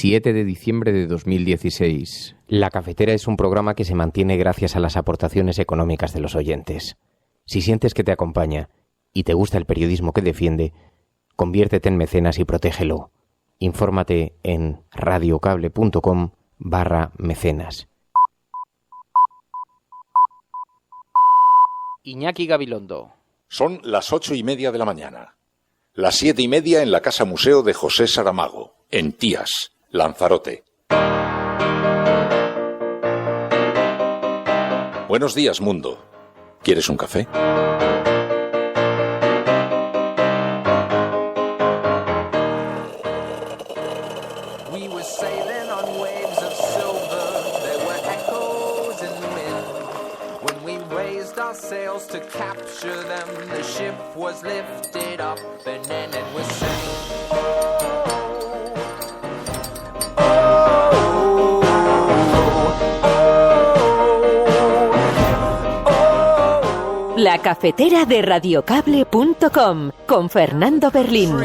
7 de diciembre de 2016. La Cafetera es un programa que se mantiene gracias a las aportaciones económicas de los oyentes. Si sientes que te acompaña y te gusta el periodismo que defiende, conviértete en mecenas y protégelo. Infórmate en radiocable.com/mecenas. Iñaki Gabilondo. Son las 8:30 de la mañana. Las 7:30 en la Casa Museo de José Saramago, en Tías, Lanzarote. Buenos días, mundo. ¿Quieres un café? To capture them, the ship was lifted up and then it was sank. La Cafetera de Radiocable.com con Fernando Berlín.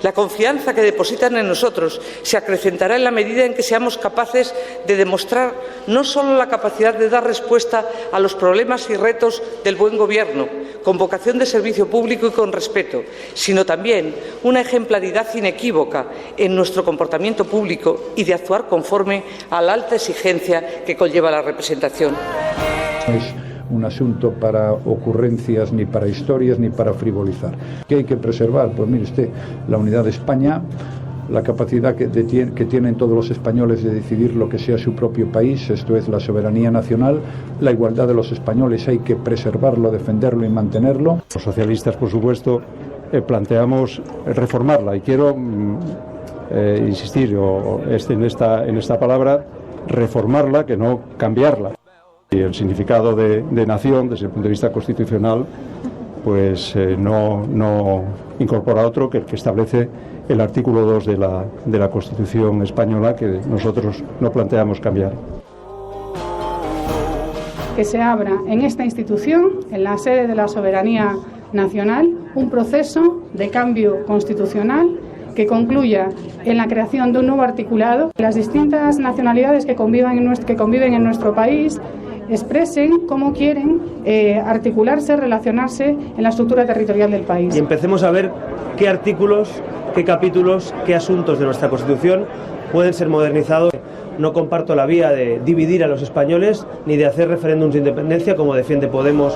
La confianza que depositan en nosotros se acrecentará en la medida en que seamos capaces de demostrar no solo la capacidad de dar respuesta a los problemas y retos del buen gobierno, con vocación de servicio público y con respeto, sino también una ejemplaridad inequívoca en nuestro comportamiento público y de actuar conforme a la alta exigencia que conlleva la representación. Un asunto para ocurrencias, ni para historias, ni para frivolizar. ¿Qué hay que preservar? Pues mire usted, la unidad de España, la capacidad que tienen todos los españoles de decidir lo que sea su propio país, esto es la soberanía nacional, la igualdad de los españoles, hay que preservarlo, defenderlo y mantenerlo. Los socialistas, por supuesto, planteamos reformarla y quiero insistir en esta palabra, reformarla, que no cambiarla. Y el significado de nación, desde el punto de vista constitucional, pues no incorpora otro que el que establece el artículo 2 de la Constitución española, que nosotros no planteamos cambiar. Que se abra en esta institución, en la sede de la soberanía nacional, un proceso de cambio constitucional que concluya en la creación de un nuevo articulado. Las distintas nacionalidades que conviven en nuestro país expresen cómo quieren articularse, relacionarse en la estructura territorial del país. Y empecemos a ver qué artículos, qué capítulos, qué asuntos de nuestra Constitución pueden ser modernizados. No comparto la vía de dividir a los españoles ni de hacer referéndums de independencia como defiende Podemos.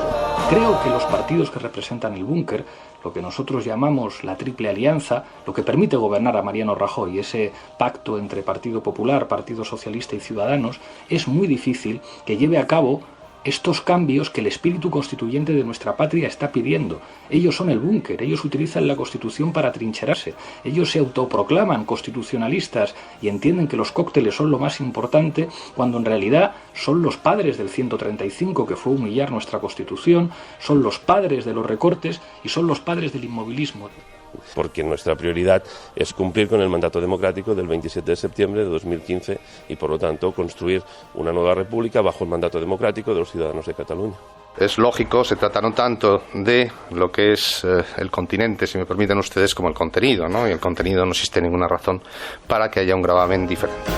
Creo que los partidos que representan el búnker, lo que nosotros llamamos la triple alianza, lo que permite gobernar a Mariano Rajoy, ese pacto entre Partido Popular, Partido Socialista y Ciudadanos, es muy difícil que lleve a cabo estos cambios que el espíritu constituyente de nuestra patria está pidiendo. Ellos son el búnker, ellos utilizan la Constitución para atrincherarse, ellos se autoproclaman constitucionalistas y entienden que los cócteles son lo más importante, cuando en realidad son los padres del 135, que fue humillar nuestra Constitución, son los padres de los recortes y son los padres del inmovilismo. Porque nuestra prioridad es cumplir con el mandato democrático del 27 de septiembre de 2015 y, por lo tanto, construir una nueva república bajo el mandato democrático de los ciudadanos de Cataluña. Es lógico, se trata no tanto de lo que es el continente, si me permiten ustedes, como el contenido, ¿no? Y el contenido no existe ninguna razón para que haya un gravamen diferente.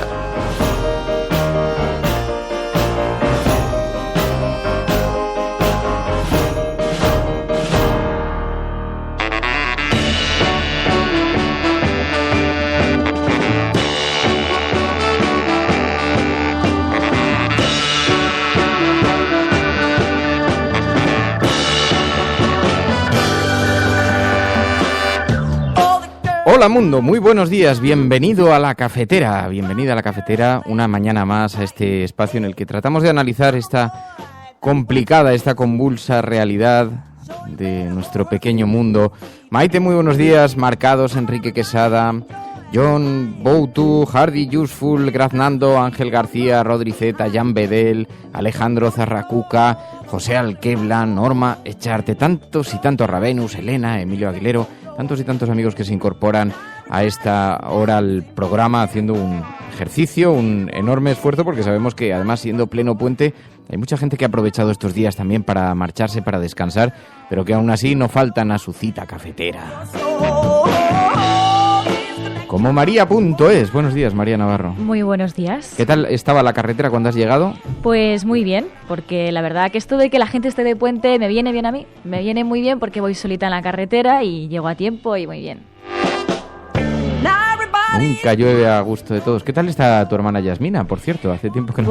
Hola mundo, muy buenos días, bienvenido a La Cafetera, bienvenida a La Cafetera, una mañana más a este espacio en el que tratamos de analizar esta complicada, esta convulsa realidad de nuestro pequeño mundo. Maite, muy buenos días, Marcados, Enrique Quesada, John Boutu, Hardy Useful, Graznando, Ángel García, Rodri Zeta, Jan Bedel, Alejandro Zarracuca, José Alquebla, Norma Echarte, tantos y tantos, Ravenus, Elena, Emilio Aguilero, tantos y tantos amigos que se incorporan a esta hora al programa haciendo un ejercicio, un enorme esfuerzo, porque sabemos que además siendo pleno puente Hay mucha gente que ha aprovechado estos días también para marcharse, para descansar, pero que aún así no faltan a su cita cafetera. Como María.es. Buenos días, María Navarro. Muy buenos días. ¿Qué tal estaba la carretera cuando has llegado? Pues muy bien, porque la verdad que esto de que la gente esté de puente me viene bien a mí. Me viene muy bien porque voy solita en la carretera y llego a tiempo y muy bien. Nunca llueve a gusto de todos. ¿Qué tal está tu hermana Yasmina, por cierto? Hace tiempo que no...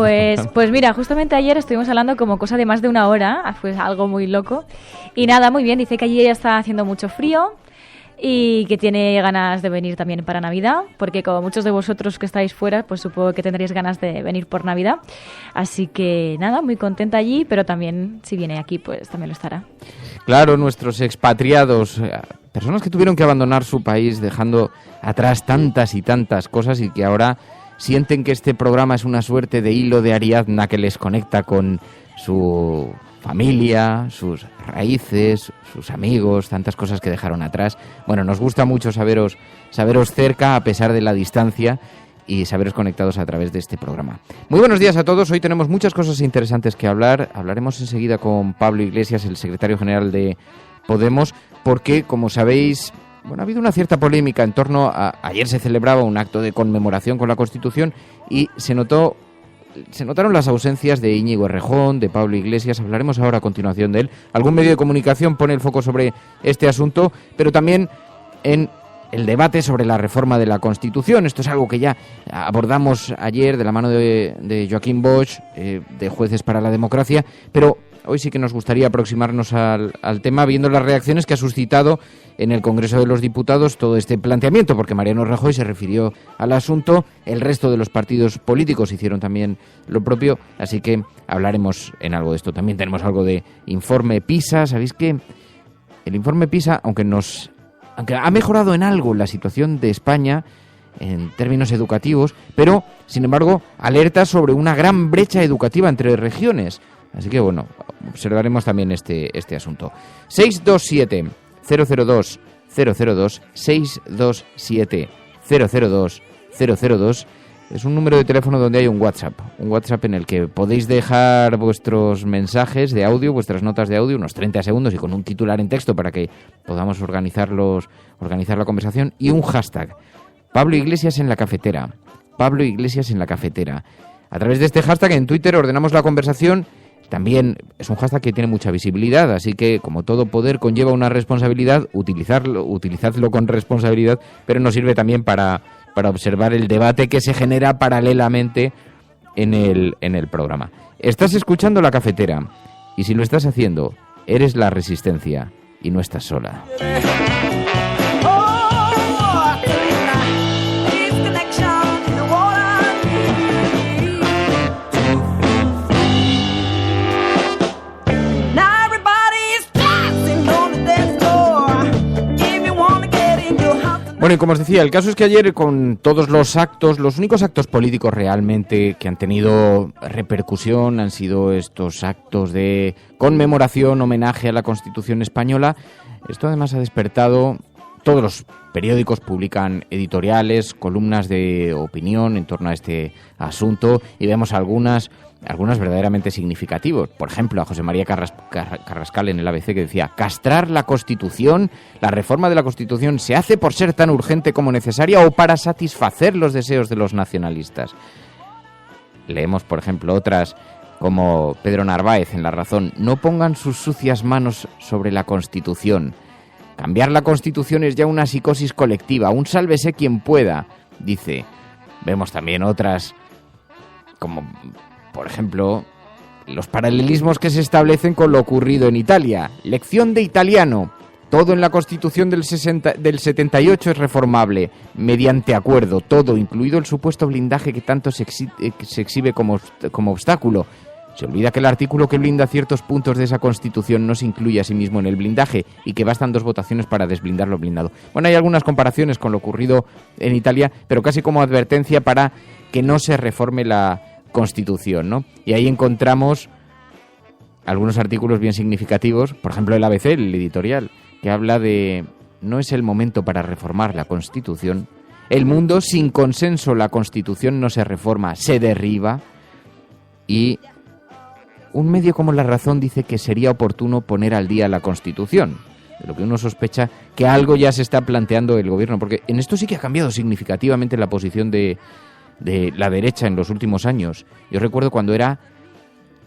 Pues mira, justamente ayer estuvimos hablando como cosa de más de una hora. Fue algo muy loco. Y nada, muy bien. Dice que allí ya está haciendo mucho frío y que tiene ganas de venir también para Navidad, porque como muchos de vosotros que estáis fuera, pues supongo que tendréis ganas de venir por Navidad. Así que nada, muy contenta allí, pero también si viene aquí, pues también lo estará. Claro, nuestros expatriados, personas que tuvieron que abandonar su país dejando atrás tantas y tantas cosas y que ahora sienten que este programa es una suerte de hilo de Ariadna que les conecta con su familia, sus raíces, sus amigos, tantas cosas que dejaron atrás. Bueno, nos gusta mucho saberos cerca a pesar de la distancia y saberos conectados a través de este programa. Muy buenos días a todos. Hoy tenemos muchas cosas interesantes que hablar. Hablaremos enseguida con Pablo Iglesias, el secretario general de Podemos, porque, como sabéis, bueno, ha habido una cierta polémica en torno a... Ayer se celebraba un acto de conmemoración con la Constitución y se notaron las ausencias de Íñigo Errejón, de Pablo Iglesias. Hablaremos ahora a continuación de él. Algún medio de comunicación pone el foco sobre este asunto, pero también en el debate sobre la reforma de la Constitución. Esto es algo que ya abordamos ayer de la mano de Joaquín Bosch, de Jueces para la Democracia, pero hoy sí que nos gustaría aproximarnos al tema viendo las reacciones que ha suscitado en el Congreso de los Diputados todo este planteamiento, porque Mariano Rajoy se refirió al asunto, el resto de los partidos políticos hicieron también lo propio, así que hablaremos en algo de esto. También tenemos algo de informe PISA. Sabéis que el informe PISA, aunque ha mejorado en algo la situación de España en términos educativos, pero, sin embargo, alerta sobre una gran brecha educativa entre regiones. Así que, bueno, observaremos también este asunto. 627-002-002, 627-002-002, es un número de teléfono donde hay un WhatsApp en el que podéis dejar vuestros mensajes de audio, vuestras notas de audio, unos 30 segundos y con un titular en texto para que podamos organizar la conversación, y un hashtag, Pablo Iglesias en la cafetera, Pablo Iglesias en la cafetera. A través de este hashtag en Twitter ordenamos la conversación. También es un hashtag que tiene mucha visibilidad, así que como todo poder conlleva una responsabilidad, utilizadlo con responsabilidad, pero nos sirve también para observar el debate que se genera paralelamente en el programa. Estás escuchando La Cafetera, y si lo estás haciendo, eres la resistencia y no estás sola. Bueno, y como os decía, el caso es que ayer con todos los únicos actos políticos realmente que han tenido repercusión han sido estos actos de conmemoración, homenaje a la Constitución española. Esto además ha despertado, todos los periódicos publican editoriales, columnas de opinión en torno a este asunto y vemos algunas verdaderamente significativos. Por ejemplo, a José María Carrascal en el ABC, que decía: castrar la Constitución, la reforma de la Constitución, ¿se hace por ser tan urgente como necesaria o para satisfacer los deseos de los nacionalistas? Leemos, por ejemplo, otras como Pedro Narváez en La Razón: no pongan sus sucias manos sobre la Constitución. Cambiar la Constitución es ya una psicosis colectiva, un sálvese quien pueda, dice. Vemos también otras como, por ejemplo, los paralelismos que se establecen con lo ocurrido en Italia. Lección de italiano. Todo en la Constitución del 78 es reformable, mediante acuerdo, todo, incluido el supuesto blindaje que tanto se exhibe como obstáculo. Se olvida que el artículo que blinda ciertos puntos de esa Constitución no se incluye a sí mismo en el blindaje y que bastan 2 votaciones para desblindar lo blindado. Bueno, hay algunas comparaciones con lo ocurrido en Italia, pero casi como advertencia para que no se reforme la Constitución, ¿no? Y ahí encontramos algunos artículos bien significativos, por ejemplo el ABC, el editorial, que habla de: no es el momento para reformar la Constitución. El mundo, sin consenso, la Constitución no se reforma, se derriba. Y un medio como La Razón dice que sería oportuno poner al día la Constitución, de lo que uno sospecha que algo ya se está planteando el gobierno, porque en esto sí que ha cambiado significativamente la posición de la derecha en los últimos años. Yo recuerdo cuando era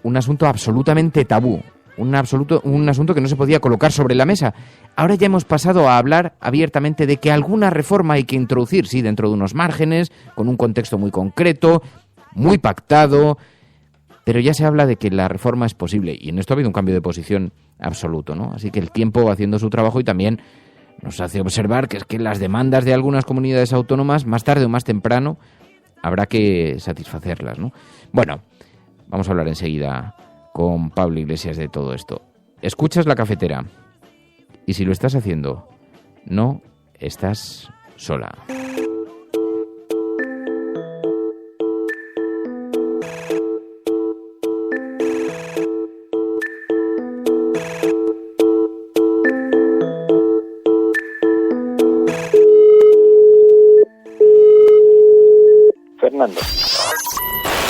un asunto absolutamente tabú, un asunto que no se podía colocar sobre la mesa. Ahora ya hemos pasado a hablar abiertamente de que alguna reforma hay que introducir, sí, dentro de unos márgenes, con un contexto muy concreto, muy pactado, pero ya se habla de que la reforma es posible, y en esto ha habido un cambio de posición absoluto, ¿no? Así que el tiempo va haciendo su trabajo y también nos hace observar que es que las demandas de algunas comunidades autónomas, más tarde o más temprano, habrá que satisfacerlas, ¿no? Bueno, vamos a hablar enseguida con Pablo Iglesias de todo esto. Escuchas La Cafetera, y si lo estás haciendo, no estás sola. Fernando.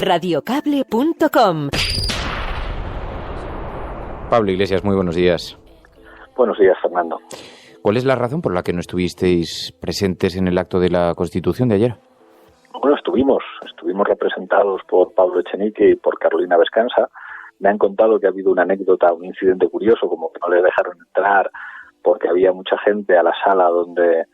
Radiocable.com. Pablo Iglesias, muy buenos días. Buenos días, Fernando. ¿Cuál es la razón por la que no estuvisteis presentes en el acto de la Constitución de ayer? Bueno, estuvimos representados por Pablo Echenique y por Carolina Vescansa. Me han contado que ha habido una anécdota, un incidente curioso, como que no les dejaron entrar porque había mucha gente a la sala donde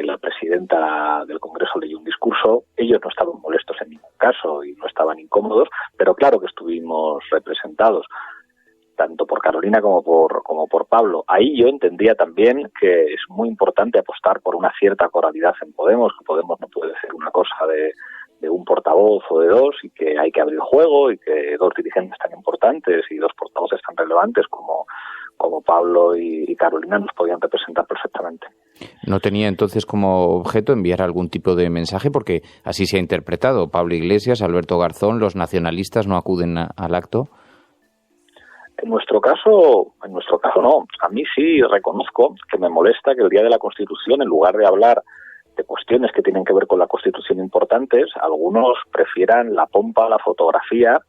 la presidenta del Congreso leyó un discurso. Ellos no estaban molestos en ningún caso y no estaban incómodos, pero claro que estuvimos representados, tanto por Carolina como por Pablo. Ahí yo entendía también que es muy importante apostar por una cierta coralidad en Podemos, que Podemos no puede ser una cosa de un portavoz o de dos, y que hay que abrir juego, y que dos dirigentes tan importantes y dos portavoces tan relevantes como Pablo y Carolina nos podían representar perfectamente. ¿No tenía entonces como objeto enviar algún tipo de mensaje? Porque así se ha interpretado. Pablo Iglesias, Alberto Garzón, los nacionalistas no acuden al acto. En nuestro caso no. A mí sí reconozco que me molesta que el día de la Constitución, en lugar de hablar de cuestiones que tienen que ver con la Constitución importantes, algunos prefieran la pompa, la fotografía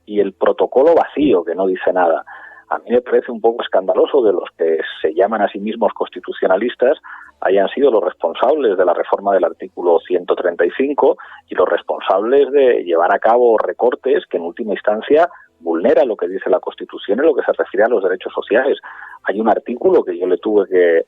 y el protocolo vacío, que no dice nada. A mí me parece un poco escandaloso que los que se llaman a sí mismos constitucionalistas hayan sido los responsables de la reforma del artículo 135 y los responsables de llevar a cabo recortes que en última instancia vulnera lo que dice la Constitución en lo que se refiere a los derechos sociales. Hay un artículo que yo le tuve que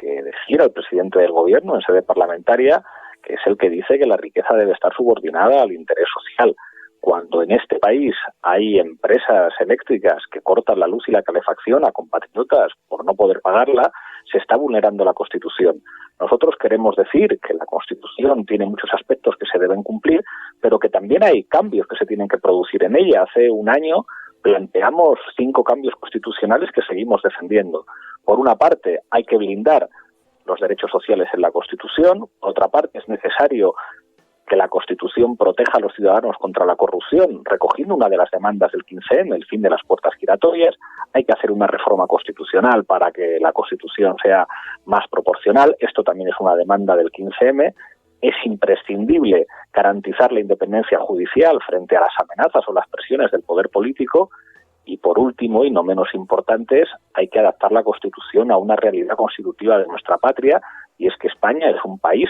decir al presidente del Gobierno en sede parlamentaria, que es el que dice que la riqueza debe estar subordinada al interés social. Cuando en este país hay empresas eléctricas que cortan la luz y la calefacción a compatriotas por no poder pagarla, se está vulnerando la Constitución. Nosotros queremos decir que la Constitución tiene muchos aspectos que se deben cumplir, pero que también hay cambios que se tienen que producir en ella. Hace un año planteamos 5 cambios constitucionales que seguimos defendiendo. Por una parte, hay que blindar los derechos sociales en la Constitución. Por otra parte, es necesario que la Constitución proteja a los ciudadanos contra la corrupción, recogiendo una de las demandas del 15M, el fin de las puertas giratorias. Hay que hacer una reforma constitucional para que la Constitución sea más proporcional. Esto también es una demanda del 15M. Es imprescindible garantizar la independencia judicial frente a las amenazas o las presiones del poder político. Y por último, y no menos importantes, hay que adaptar la Constitución a una realidad constitutiva de nuestra patria, y es que España es un país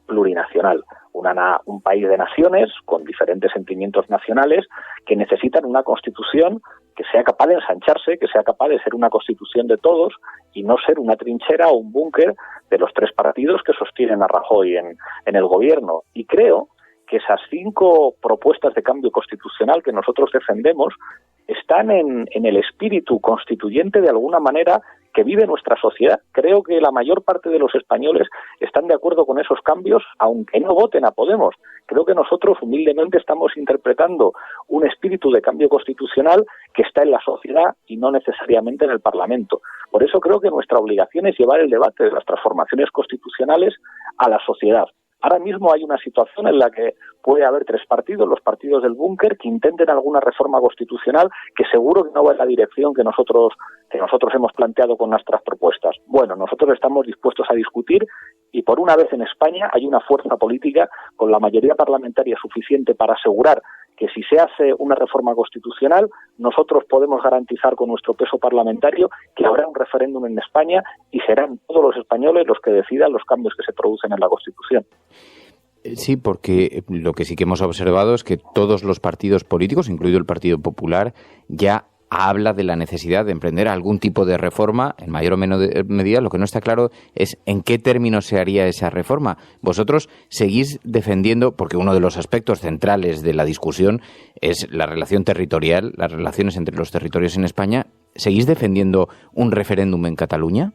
plurinacional, un país de naciones con diferentes sentimientos nacionales que necesitan una Constitución que sea capaz de ensancharse, que sea capaz de ser una Constitución de todos y no ser una trinchera o un búnker de los 3 partidos que sostienen a Rajoy en el gobierno. Y creo que esas 5 propuestas de cambio constitucional que nosotros defendemos están en el espíritu constituyente de alguna manera que vive nuestra sociedad. Creo que la mayor parte de los españoles están de acuerdo con esos cambios, aunque no voten a Podemos. Creo que nosotros humildemente estamos interpretando un espíritu de cambio constitucional que está en la sociedad y no necesariamente en el Parlamento. Por eso creo que nuestra obligación es llevar el debate de las transformaciones constitucionales a la sociedad. Ahora mismo hay una situación en la que puede haber 3 partidos, los partidos del búnker, que intenten alguna reforma constitucional que seguro que no va en la dirección que nosotros hemos planteado con nuestras propuestas. Bueno, nosotros estamos dispuestos a discutir Y por una vez en España hay una fuerza política con la mayoría parlamentaria suficiente para asegurar que si se hace una reforma constitucional, nosotros podemos garantizar con nuestro peso parlamentario que habrá un referéndum en España y serán todos los españoles los que decidan los cambios que se producen en la Constitución. Sí, porque lo que sí que hemos observado es que todos los partidos políticos, incluido el Partido Popular, ya habla de la necesidad de emprender algún tipo de reforma, en mayor o menor medida. Lo que no está claro es en qué términos se haría esa reforma. Vosotros seguís defendiendo, porque uno de los aspectos centrales de la discusión es la relación territorial, las relaciones entre los territorios en España, ¿seguís defendiendo un referéndum en Cataluña?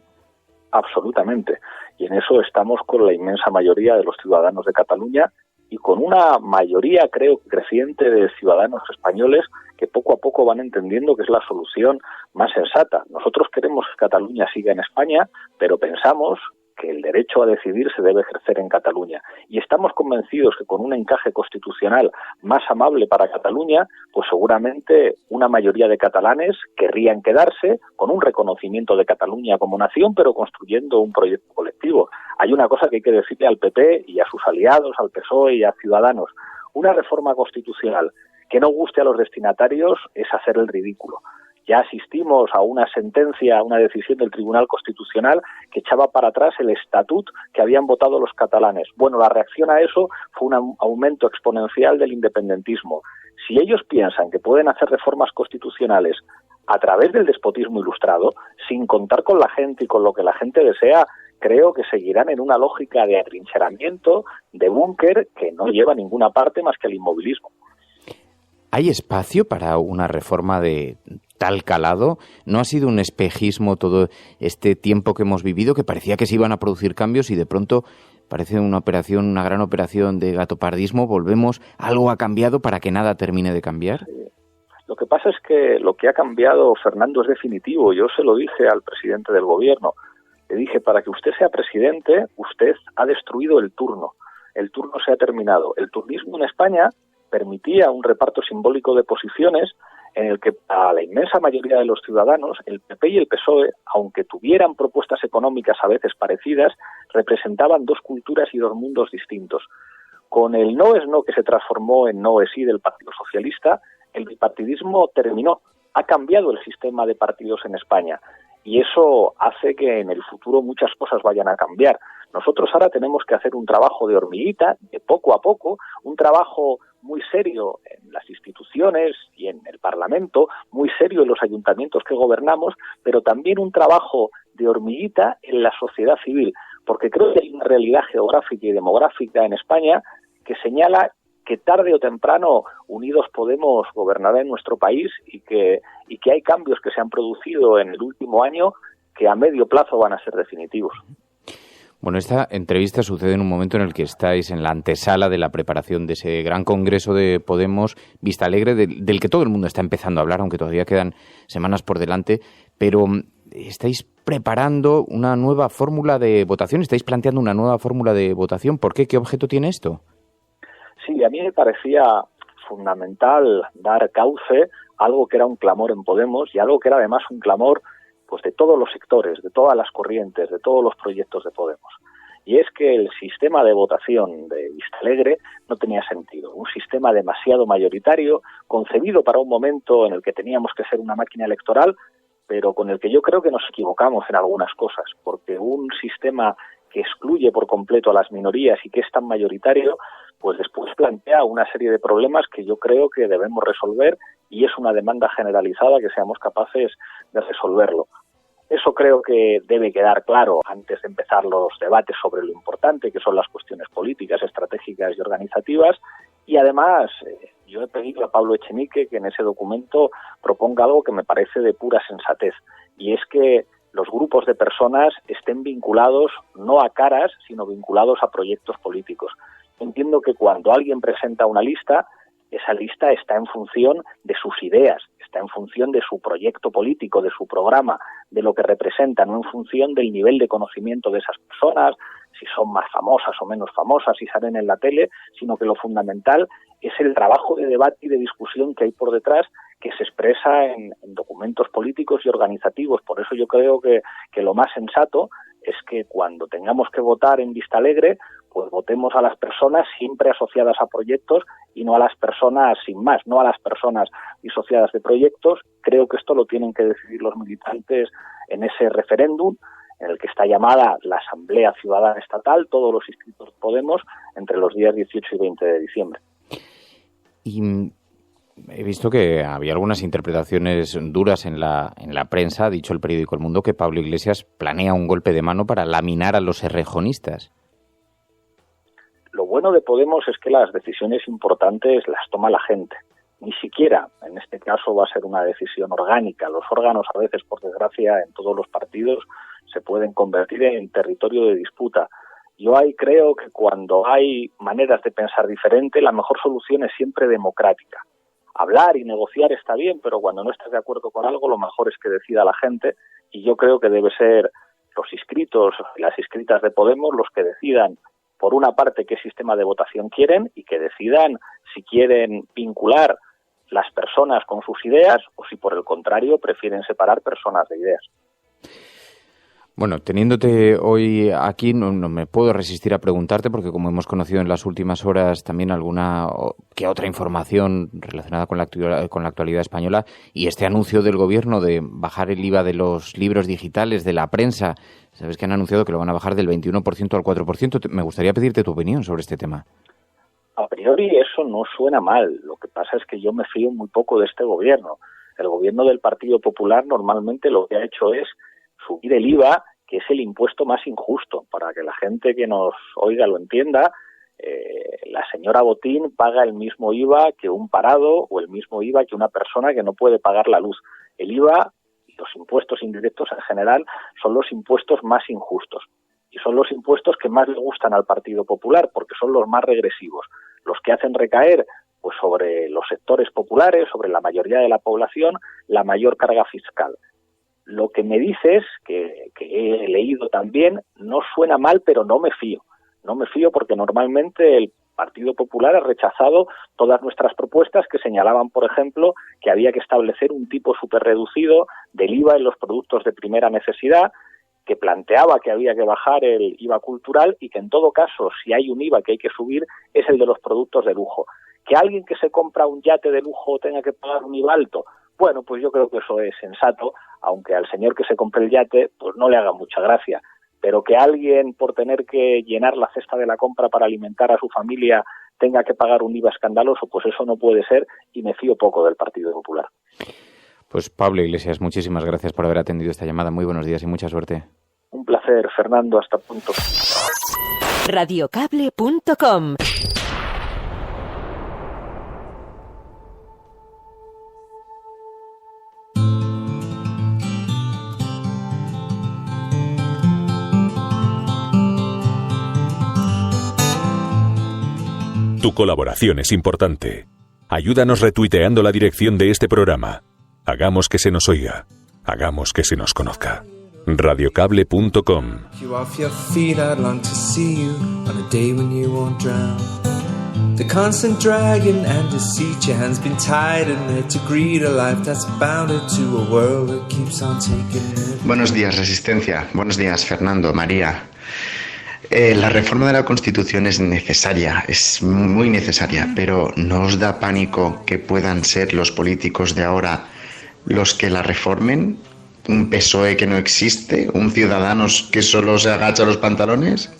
Absolutamente. Y en eso estamos con la inmensa mayoría de los ciudadanos de Cataluña y con una mayoría, creo, creciente de ciudadanos españoles que poco a poco van entendiendo que es la solución más sensata. Nosotros queremos que Cataluña siga en España, pero pensamos que el derecho a decidir se debe ejercer en Cataluña. Y estamos convencidos que con un encaje constitucional más amable para Cataluña, pues seguramente una mayoría de catalanes querrían quedarse con un reconocimiento de Cataluña como nación, pero construyendo un proyecto colectivo. Hay una cosa que hay que decirle al PP y a sus aliados, al PSOE y a Ciudadanos. Una reforma constitucional que no guste a los destinatarios es hacer el ridículo. Ya asistimos a una sentencia, a una decisión del Tribunal Constitucional que echaba para atrás el estatut que habían votado los catalanes. Bueno, la reacción a eso fue un aumento exponencial del independentismo. Si ellos piensan que pueden hacer reformas constitucionales a través del despotismo ilustrado, sin contar con la gente y con lo que la gente desea, creo que seguirán en una lógica de atrincheramiento, de búnker, que no lleva a ninguna parte más que al inmovilismo. ¿Hay espacio para una reforma de tal calado? ¿No ha sido un espejismo todo este tiempo que hemos vivido, que parecía que se iban a producir cambios y de pronto parece una gran operación de gatopardismo? ¿Volvemos? ¿Algo ha cambiado para que nada termine de cambiar? Lo que pasa es que lo que ha cambiado, Fernando, es definitivo. Yo se lo dije al presidente del gobierno. Le dije, para que usted sea presidente, usted ha destruido el turno. El turno se ha terminado. El turnismo en España permitía un reparto simbólico de posiciones en el que a la inmensa mayoría de los ciudadanos, el PP y el PSOE, aunque tuvieran propuestas económicas a veces parecidas, representaban dos culturas y dos mundos distintos. Con el no es no que se transformó en no es sí del Partido Socialista, el bipartidismo terminó. Ha cambiado el sistema de partidos en España y eso hace que en el futuro muchas cosas vayan a cambiar. Nosotros ahora tenemos que hacer un trabajo de hormiguita, de poco a poco, un trabajo muy serio en las instituciones y en el Parlamento, muy serio en los ayuntamientos que gobernamos, pero también un trabajo de hormiguita en la sociedad civil, porque creo que hay una realidad geográfica y demográfica en España que señala que tarde o temprano Unidos Podemos gobernará en nuestro país y que hay cambios que se han producido en el último año que a medio plazo van a ser definitivos. Bueno, esta entrevista sucede en un momento en el que estáis en la antesala de la preparación de ese gran congreso de Podemos Vista Alegre, del que todo el mundo está empezando a hablar, aunque todavía quedan semanas por delante, pero estáis preparando una nueva fórmula de votación, estáis planteando una nueva fórmula de votación. ¿Por qué? ¿Qué objeto tiene esto? Sí, a mí me parecía fundamental dar cauce a algo que era un clamor en Podemos y algo que era además un clamor pues de todos los sectores, de todas las corrientes, de todos los proyectos de Podemos. Y es que el sistema de votación de Vista Alegre no tenía sentido. Un sistema demasiado mayoritario, concebido para un momento en el que teníamos que ser una máquina electoral, pero con el que yo creo que nos equivocamos en algunas cosas, porque un sistema que excluye por completo a las minorías y que es tan mayoritario, pues después plantea una serie de problemas que yo creo que debemos resolver y es una demanda generalizada que seamos capaces de resolverlo. Eso creo que debe quedar claro antes de empezar los debates sobre lo importante, que son las cuestiones políticas, estratégicas y organizativas. Y además, yo he pedido a Pablo Echenique que en ese documento proponga algo que me parece de pura sensatez, y es que los grupos de personas estén vinculados no a caras, sino vinculados a proyectos políticos. Entiendo que cuando alguien presenta una lista, esa lista está en función de sus ideas, está en función de su proyecto político, de su programa, de lo que representa, no en función del nivel de conocimiento de esas personas, si son más famosas o menos famosas, si salen en la tele, sino que lo fundamental es el trabajo de debate y de discusión que hay por detrás, que se expresa en documentos políticos y organizativos. Por eso yo creo que lo más sensato es que cuando tengamos que votar en Vistalegre, pues votemos a las personas siempre asociadas a proyectos y no a las personas sin más, no a las personas disociadas de proyectos. Creo que esto lo tienen que decidir los militantes en ese referéndum, en el que está llamada la Asamblea Ciudadana Estatal, todos los inscritos de Podemos, entre los días 18 y 20 de diciembre. Y he visto que había algunas interpretaciones duras en la prensa. Ha dicho el periódico El Mundo que Pablo Iglesias planea un golpe de mano para laminar a los errejonistas. Lo bueno de Podemos es que las decisiones importantes las toma la gente. Ni siquiera, en este caso, va a ser una decisión orgánica. Los órganos, a veces, por desgracia, en todos los partidos, se pueden convertir en territorio de disputa. Yo ahí creo que cuando hay maneras de pensar diferente, la mejor solución es siempre democrática. Hablar y negociar está bien, pero cuando no estás de acuerdo con algo, lo mejor es que decida la gente, y yo creo que debe ser los inscritos y las inscritas de Podemos los que decidan, por una parte, qué sistema de votación quieren y que decidan si quieren vincular las personas con sus ideas o si, por el contrario, prefieren separar personas de ideas. Bueno, teniéndote hoy aquí, no me puedo resistir a preguntarte, porque como hemos conocido en las últimas horas también alguna que otra información relacionada con la actualidad española, y este anuncio del Gobierno de bajar el IVA de los libros digitales, de la prensa, sabes que han anunciado que lo van a bajar del 21% al 4%. Me gustaría pedirte tu opinión sobre este tema. A priori eso no suena mal. Lo que pasa es que yo me fío muy poco de este Gobierno. El Gobierno del Partido Popular normalmente lo que ha hecho es subir el IVA, que es el impuesto más injusto. Para que la gente que nos oiga lo entienda, la señora Botín paga el mismo IVA que un parado o el mismo IVA que una persona que no puede pagar la luz. El IVA y los impuestos indirectos en general son los impuestos más injustos y son los impuestos que más le gustan al Partido Popular porque son los más regresivos, los que hacen recaer pues sobre los sectores populares, sobre la mayoría de la población, la mayor carga fiscal. Lo que me dices, que he leído también, no suena mal, pero no me fío. No me fío porque normalmente el Partido Popular ha rechazado todas nuestras propuestas que señalaban, por ejemplo, que había que establecer un tipo superreducido del IVA en los productos de primera necesidad, que planteaba que había que bajar el IVA cultural y que en todo caso, si hay un IVA que hay que subir, es el de los productos de lujo. Que alguien que se compra un yate de lujo tenga que pagar un IVA alto, bueno, pues yo creo que eso es sensato, aunque al señor que se compre el yate pues no le haga mucha gracia. Pero que alguien, por tener que llenar la cesta de la compra para alimentar a su familia, tenga que pagar un IVA escandaloso, pues eso no puede ser, y me fío poco del Partido Popular. Pues Pablo Iglesias, muchísimas gracias por haber atendido esta llamada. Muy buenos días y mucha suerte. Un placer, Fernando. Hasta pronto. Radiocable.com. Tu colaboración es importante. Ayúdanos retuiteando la dirección de este programa. Hagamos que se nos oiga. Hagamos que se nos conozca. Radiocable.com. The constant dragging and deceit, your hands been tied in there to greet a life that's bounded to a world that keeps on taking it. Buenos días, Resistencia. Buenos días, Fernando, María. La reforma de la Constitución es necesaria, es muy necesaria, pero ¿no os da pánico que puedan ser los políticos de ahora los que la reformen? ¿Un PSOE que no existe? ¿Un Ciudadanos que solo se agacha los pantalones?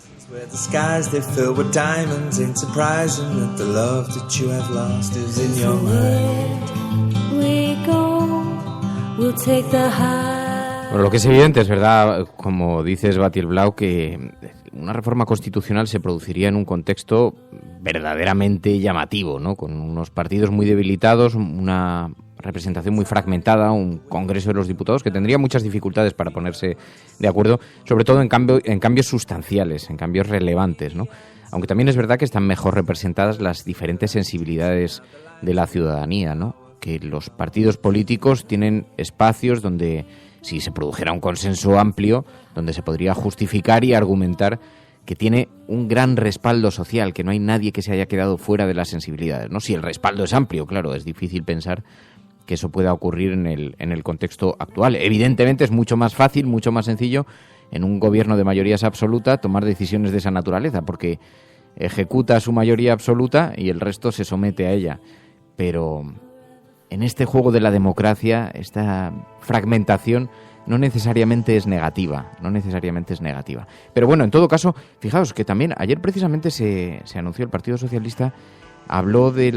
Bueno, lo que es evidente es verdad, como dices, Batilblau, que una reforma constitucional se produciría en un contexto verdaderamente llamativo, ¿no? Con unos partidos muy debilitados, una representación muy fragmentada, un Congreso de los Diputados que tendría muchas dificultades para ponerse de acuerdo, sobre todo en cambios sustanciales, en cambios relevantes, ¿no? Aunque también es verdad que están mejor representadas las diferentes sensibilidades de la ciudadanía, ¿no? Que los partidos políticos tienen espacios donde, si se produjera un consenso amplio, donde se podría justificar y argumentar que tiene un gran respaldo social, que no hay nadie que se haya quedado fuera de las sensibilidades, ¿no? Si el respaldo es amplio, claro, es difícil pensar que eso pueda ocurrir en el contexto actual. Evidentemente es mucho más fácil, mucho más sencillo en un gobierno de mayorías absoluta tomar decisiones de esa naturaleza, porque ejecuta su mayoría absoluta y el resto se somete a ella. Pero en este juego de la democracia, esta fragmentación no necesariamente es negativa, Pero bueno, en todo caso, fijaos que también ayer precisamente se anunció, el Partido Socialista habló de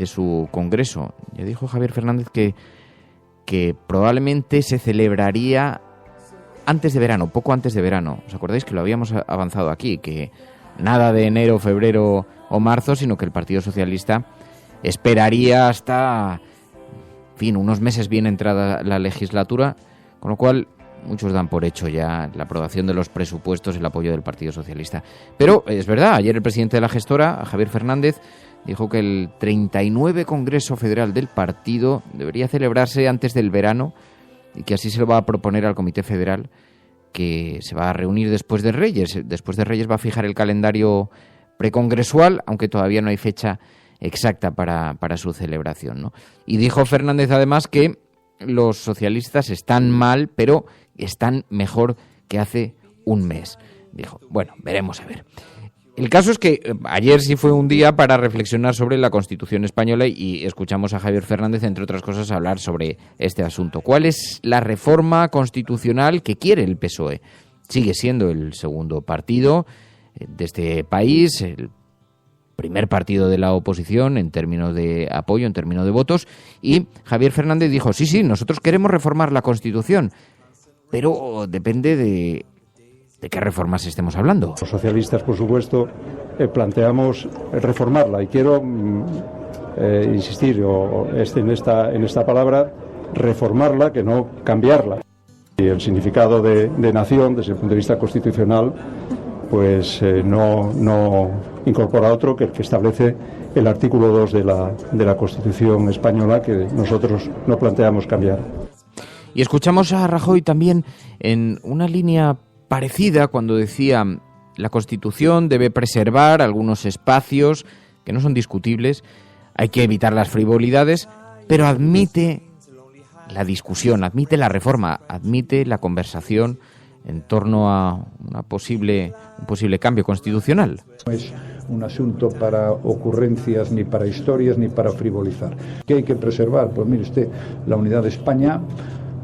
su congreso. Ya dijo Javier Fernández que probablemente se celebraría antes de verano, poco antes de verano. ¿Os acordáis que lo habíamos avanzado aquí? Que nada de enero, febrero o marzo, sino que el Partido Socialista esperaría hasta, en fin, unos meses bien entrada la legislatura, con lo cual muchos dan por hecho ya la aprobación de los presupuestos, el apoyo del Partido Socialista. Pero es verdad, ayer el presidente de la gestora, Javier Fernández, dijo que el 39 Congreso Federal del partido debería celebrarse antes del verano y que así se lo va a proponer al Comité Federal, que se va a reunir después de Reyes. Después de Reyes va a fijar el calendario precongresual, aunque todavía no hay fecha exacta para su celebración, ¿no? Y dijo Fernández además que los socialistas están mal, pero están mejor que hace un mes. Dijo, bueno, veremos a ver. El caso es que ayer sí fue un día para reflexionar sobre la Constitución española y escuchamos a Javier Fernández, entre otras cosas, hablar sobre este asunto. ¿Cuál es la reforma constitucional que quiere el PSOE? Sigue siendo el segundo partido de este país, el primer partido de la oposición en términos de apoyo, en términos de votos, y Javier Fernández dijo, sí, nosotros queremos reformar la Constitución, pero depende de qué reformas estemos hablando. Los socialistas, por supuesto, planteamos reformarla y quiero insistir en esta palabra, reformarla, que no cambiarla. Y el significado de nación, desde el punto de vista constitucional, pues no incorpora otro que el que establece el artículo 2 de la Constitución española, que nosotros no planteamos cambiar. Y escuchamos a Rajoy también en una línea parecida cuando decía la Constitución debe preservar algunos espacios que no son discutibles, hay que evitar las frivolidades, pero admite la discusión, admite la reforma, admite la conversación en torno a un posible cambio constitucional. No es un asunto para ocurrencias, ni para historias, ni para frivolizar. ¿Qué hay que preservar? Pues mire usted, la unidad de España,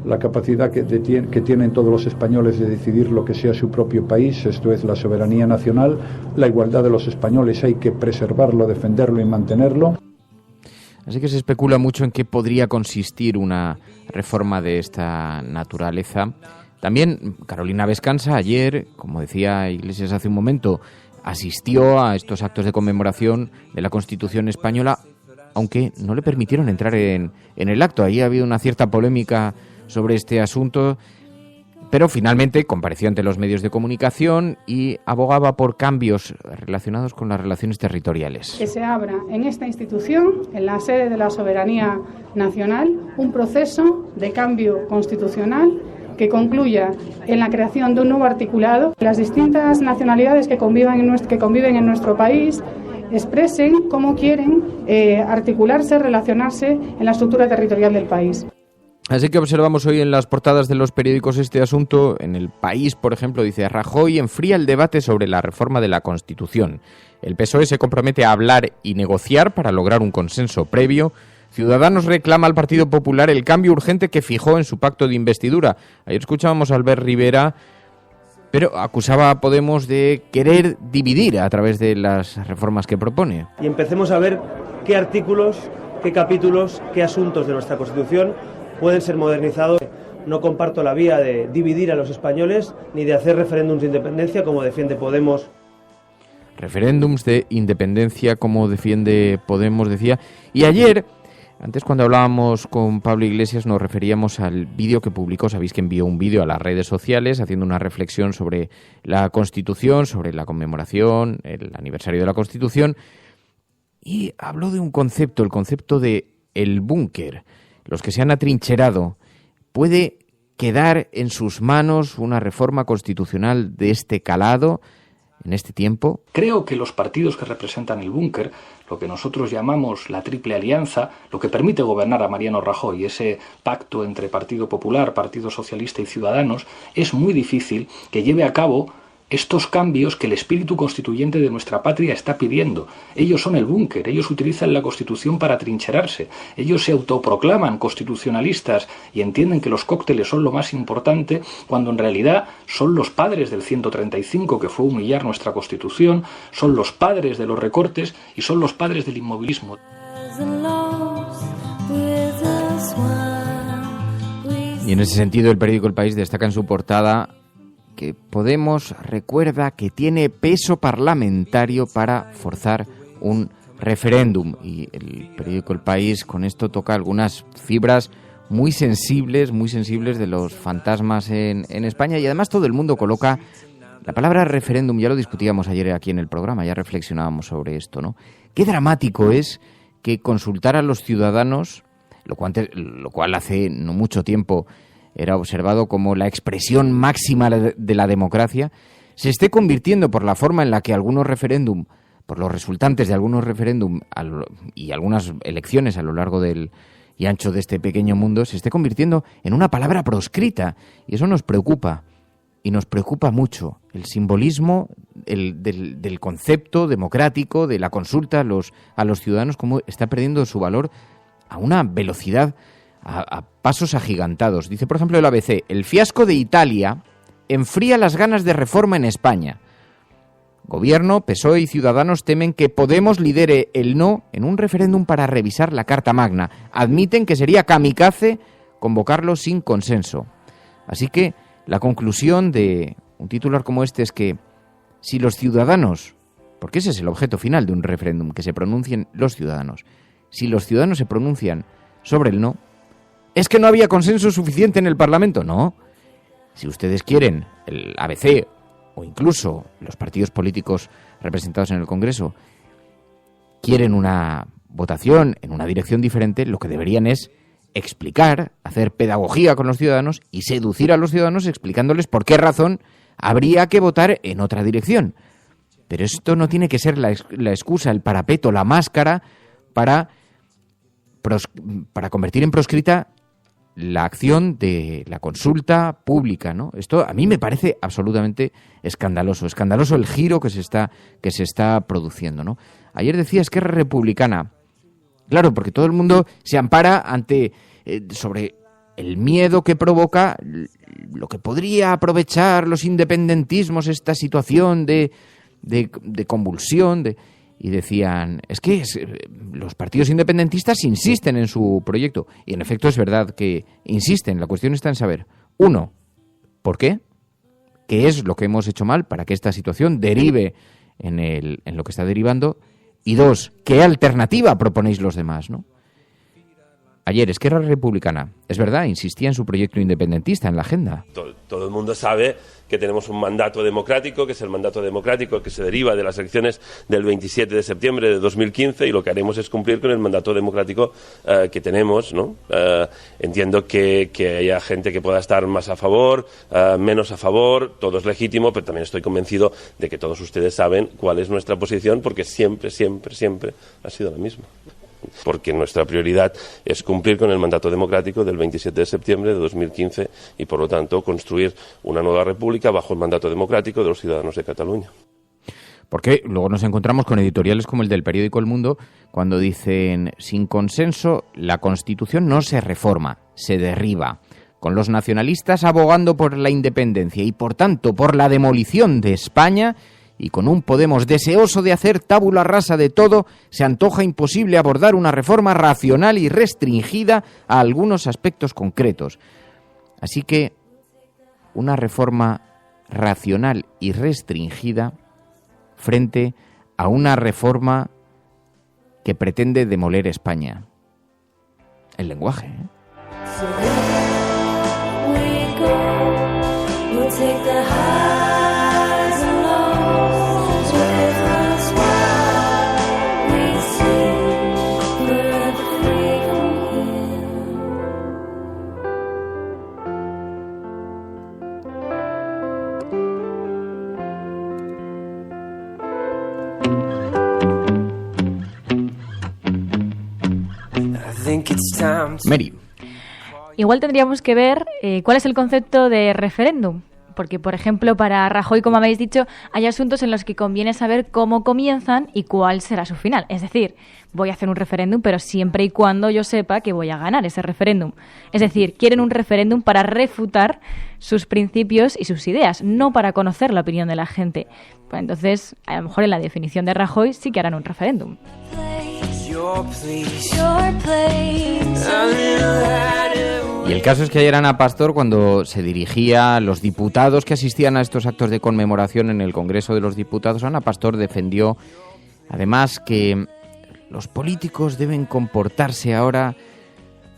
la capacidad que tienen todos los españoles de decidir lo que sea su propio país, esto es la soberanía nacional, la igualdad de los españoles, hay que preservarlo, defenderlo y mantenerlo. Así que se especula mucho en qué podría consistir una reforma de esta naturaleza. También Carolina Vescansa ayer, como decía Iglesias hace un momento, asistió a estos actos de conmemoración de la Constitución española, aunque no le permitieron entrar en el acto. Ahí ha habido una cierta polémica sobre este asunto, pero finalmente compareció ante los medios de comunicación y abogaba por cambios relacionados con las relaciones territoriales. Que se abra en esta institución, en la sede de la soberanía nacional, un proceso de cambio constitucional que concluya en la creación de un nuevo articulado. Las distintas nacionalidades que conviven en nuestro país expresen cómo quieren articularse, relacionarse en la estructura territorial del país. Así que observamos hoy en las portadas de los periódicos este asunto. En El País, por ejemplo, dice: Rajoy enfría el debate sobre la reforma de la Constitución. El PSOE se compromete a hablar y negociar para lograr un consenso previo. Ciudadanos reclama al Partido Popular el cambio urgente que fijó en su pacto de investidura. Ayer escuchábamos a Albert Rivera, pero acusaba a Podemos de querer dividir a través de las reformas que propone. Y empecemos a ver qué artículos, qué capítulos, qué asuntos de nuestra Constitución pueden ser modernizados. No comparto la vía de dividir a los españoles ni de hacer referéndums de independencia como defiende Podemos. Referéndums de independencia como defiende Podemos, decía. Y ayer, antes cuando hablábamos con Pablo Iglesias, nos referíamos al vídeo que publicó. Sabéis que envió un vídeo a las redes sociales haciendo una reflexión sobre la Constitución, sobre la conmemoración, el aniversario de la Constitución, y habló de un concepto, el concepto de el búnker. Los que se han atrincherado, ¿puede quedar en sus manos una reforma constitucional de este calado, en este tiempo? Creo que los partidos que representan el búnker, lo que nosotros llamamos la triple alianza, lo que permite gobernar a Mariano Rajoy, ese pacto entre Partido Popular, Partido Socialista y Ciudadanos, es muy difícil que lleve a cabo estos cambios que el espíritu constituyente de nuestra patria está pidiendo. Ellos son el búnker, ellos utilizan la Constitución para atrincherarse, ellos se autoproclaman constitucionalistas y entienden que los cócteles son lo más importante, cuando en realidad son los padres del 135, que fue humillar nuestra Constitución, son los padres de los recortes y son los padres del inmovilismo. Y en ese sentido el periódico El País destaca en su portada que Podemos recuerda que tiene peso parlamentario para forzar un referéndum. Y el periódico El País con esto toca algunas fibras muy sensibles de los fantasmas en España, y además todo el mundo coloca la palabra referéndum. Ya lo discutíamos ayer aquí en el programa, ya reflexionábamos sobre esto, ¿no? Qué dramático es que consultar a los ciudadanos, lo cual hace no mucho tiempo era observado como la expresión máxima de la democracia, se esté convirtiendo, por la forma en la que algunos referéndum, por los resultantes de algunos referéndum y algunas elecciones a lo largo del y ancho de este pequeño mundo, se esté convirtiendo en una palabra proscrita. Y eso nos preocupa, y nos preocupa mucho. El simbolismo del concepto democrático, de la consulta a los ciudadanos, cómo está perdiendo su valor a una velocidad, a pasos agigantados. Dice, por ejemplo, el ABC, el fiasco de Italia enfría las ganas de reforma en España. Gobierno, PSOE y Ciudadanos temen que Podemos lidere el no en un referéndum para revisar la Carta Magna. Admiten que sería kamikaze convocarlo sin consenso. Así que la conclusión de un titular como este es que si los ciudadanos, porque ese es el objeto final de un referéndum, que se pronuncien los ciudadanos, si los ciudadanos se pronuncian sobre el no, ¿es que no había consenso suficiente en el Parlamento? No. Si ustedes quieren, el ABC o incluso los partidos políticos representados en el Congreso quieren una votación en una dirección diferente, lo que deberían es explicar, hacer pedagogía con los ciudadanos y seducir a los ciudadanos explicándoles por qué razón habría que votar en otra dirección. Pero esto no tiene que ser la excusa, el parapeto, la máscara para convertir en proscrita la acción de la consulta pública, ¿no? Esto a mí me parece absolutamente escandaloso el giro que se está produciendo, ¿no? Ayer decía Esquerra Republicana, claro, porque todo el mundo se ampara ante sobre el miedo que provoca lo que podría aprovechar los independentismos, esta situación de convulsión, y decían, es que los partidos independentistas insisten en su proyecto. Y en efecto es verdad que insisten. La cuestión está en saber, uno, ¿por qué? ¿Qué es lo que hemos hecho mal para que esta situación derive en lo que está derivando? Y dos, ¿qué alternativa proponéis los demás, no? Ayer Esquerra Republicana, es verdad, insistía en su proyecto independentista, en la agenda. Todo el mundo sabe que tenemos un mandato democrático, que es el mandato democrático que se deriva de las elecciones del 27 de septiembre de 2015, y lo que haremos es cumplir con el mandato democrático que tenemos, ¿no? Entiendo que haya gente que pueda estar más a favor, menos a favor, todo es legítimo, pero también estoy convencido de que todos ustedes saben cuál es nuestra posición, porque siempre ha sido la misma. Porque nuestra prioridad es cumplir con el mandato democrático del 27 de septiembre de 2015 y, por lo tanto, construir una nueva república bajo el mandato democrático de los ciudadanos de Cataluña. Porque luego nos encontramos con editoriales como el del periódico El Mundo, cuando dicen, sin consenso, la Constitución no se reforma, se derriba, con los nacionalistas abogando por la independencia y, por tanto, por la demolición de España. Y con un Podemos deseoso de hacer tabula rasa de todo, se antoja imposible abordar una reforma racional y restringida a algunos aspectos concretos. Así que una reforma racional y restringida frente a una reforma que pretende demoler España. El lenguaje, ¿eh? Mary. Igual tendríamos que ver cuál es el concepto de referéndum. Porque, por ejemplo, para Rajoy, como habéis dicho, hay asuntos en los que conviene saber cómo comienzan y cuál será su final. Es decir, voy a hacer un referéndum, pero siempre y cuando yo sepa que voy a ganar ese referéndum. Es decir, quieren un referéndum para refutar sus principios y sus ideas, no para conocer la opinión de la gente. Pues entonces, a lo mejor en la definición de Rajoy sí que harán un referéndum. Y el caso es que ayer Ana Pastor, cuando se dirigía a los diputados que asistían a estos actos de conmemoración en el Congreso de los Diputados, Ana Pastor defendió además que los políticos deben comportarse ahora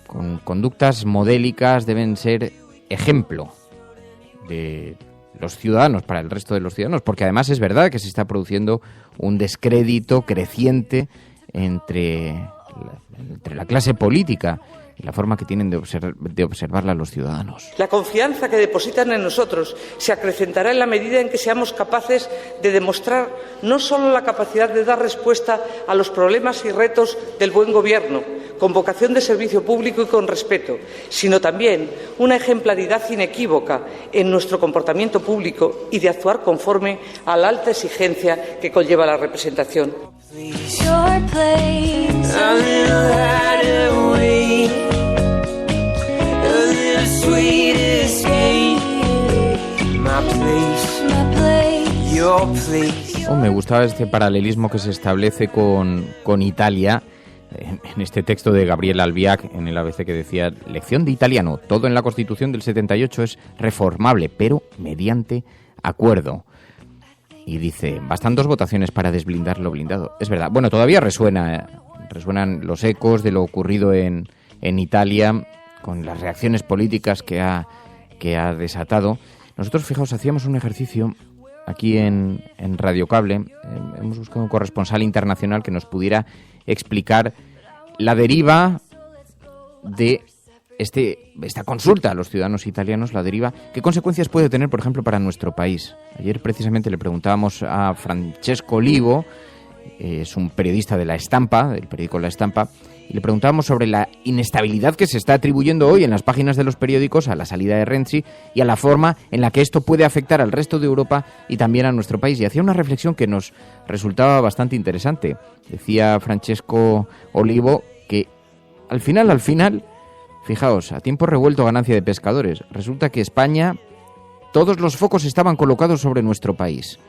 con conductas modélicas, deben ser ejemplo de los ciudadanos para el resto de los ciudadanos, porque además es verdad que se está produciendo un descrédito creciente entre la clase política y la forma que tienen de observarla los ciudadanos. La confianza que depositan en nosotros se acrecentará en la medida en que seamos capaces de demostrar no solo la capacidad de dar respuesta a los problemas y retos del buen gobierno, con vocación de servicio público y con respeto, sino también una ejemplaridad inequívoca en nuestro comportamiento público y de actuar conforme a la alta exigencia que conlleva la representación. Me gustaba este paralelismo que se establece con Italia en este texto de Gabriel Albiac en el ABC, que decía: lección de italiano, todo en la Constitución del 78 es reformable, pero mediante acuerdo. Y dice, bastan 2 votaciones para desblindar lo blindado. Es verdad. Bueno, todavía resuenan los ecos de lo ocurrido en Italia, con las reacciones políticas que ha desatado. Nosotros, fijaos, hacíamos un ejercicio aquí en Radio Cable. Hemos buscado un corresponsal internacional que nos pudiera explicar la deriva de esta consulta a los ciudadanos italianos, la deriva, qué consecuencias puede tener, por ejemplo, para nuestro país. Ayer precisamente le preguntábamos a Francesco Olivo, es un periodista de La Estampa, del periódico La Estampa, y le preguntábamos sobre la inestabilidad que se está atribuyendo hoy en las páginas de los periódicos a la salida de Renzi y a la forma en la que esto puede afectar al resto de Europa y también a nuestro país. Y hacía una reflexión que nos resultaba bastante interesante. Decía Francesco Olivo que al final, fijaos, a tiempo revuelto ganancia de pescadores. Resulta que España, todos los focos estaban colocados sobre nuestro país.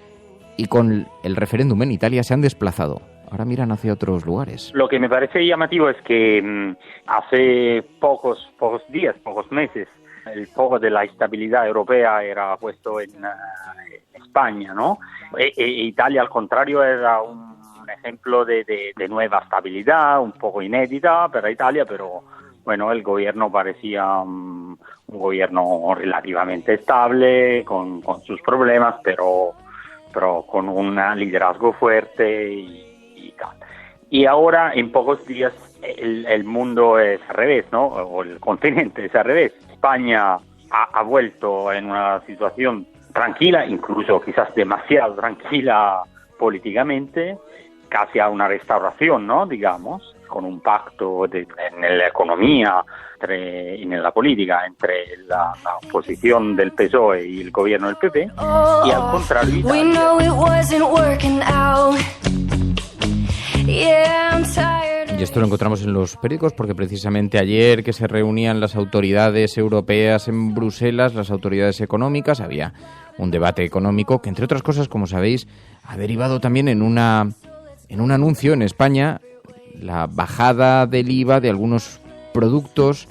Y con el referéndum en Italia se han desplazado. Ahora miran hacia otros lugares. Lo que me parece llamativo es que hace pocos días, pocos meses, el foco de la estabilidad europea era puesto en España, ¿no? Italia, al contrario, era un ejemplo de nueva estabilidad, un poco inédita para Italia, pero bueno, el gobierno parecía un gobierno relativamente estable, con sus problemas, pero con un liderazgo fuerte y tal. Y ahora, en pocos días, el mundo es al revés, ¿no? O el continente es al revés. España ha vuelto en una situación tranquila, incluso quizás demasiado tranquila políticamente, casi a una restauración, ¿no? Digamos, con un pacto en la economía y en la política entre la oposición del PSOE y el gobierno del PP, y al contrario Y esto lo encontramos en los periódicos porque precisamente ayer, que se reunían las autoridades europeas en Bruselas, las autoridades económicas, había un debate económico que, entre otras cosas, como sabéis, ha derivado también en un anuncio en España, la bajada del IVA de algunos productos,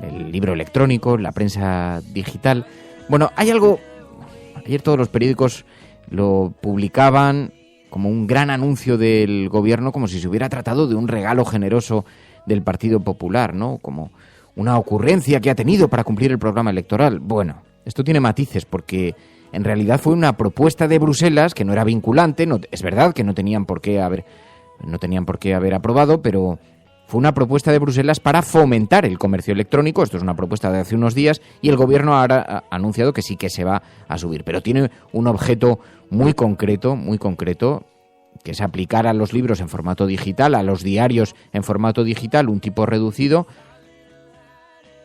el libro electrónico, la prensa digital. Bueno, hay algo, ayer todos los periódicos lo publicaban como un gran anuncio del gobierno, como si se hubiera tratado de un regalo generoso del Partido Popular, ¿no? Como una ocurrencia que ha tenido para cumplir el programa electoral. Bueno, esto tiene matices porque en realidad fue una propuesta de Bruselas que no era vinculante. No, es verdad que no tenían por qué haber aprobado, pero fue una propuesta de Bruselas para fomentar el comercio electrónico. Esto es una propuesta de hace unos días y el gobierno ahora ha anunciado que sí que se va a subir, pero tiene un objeto muy concreto, que se aplicara a los libros en formato digital, a los diarios en formato digital, un tipo reducido.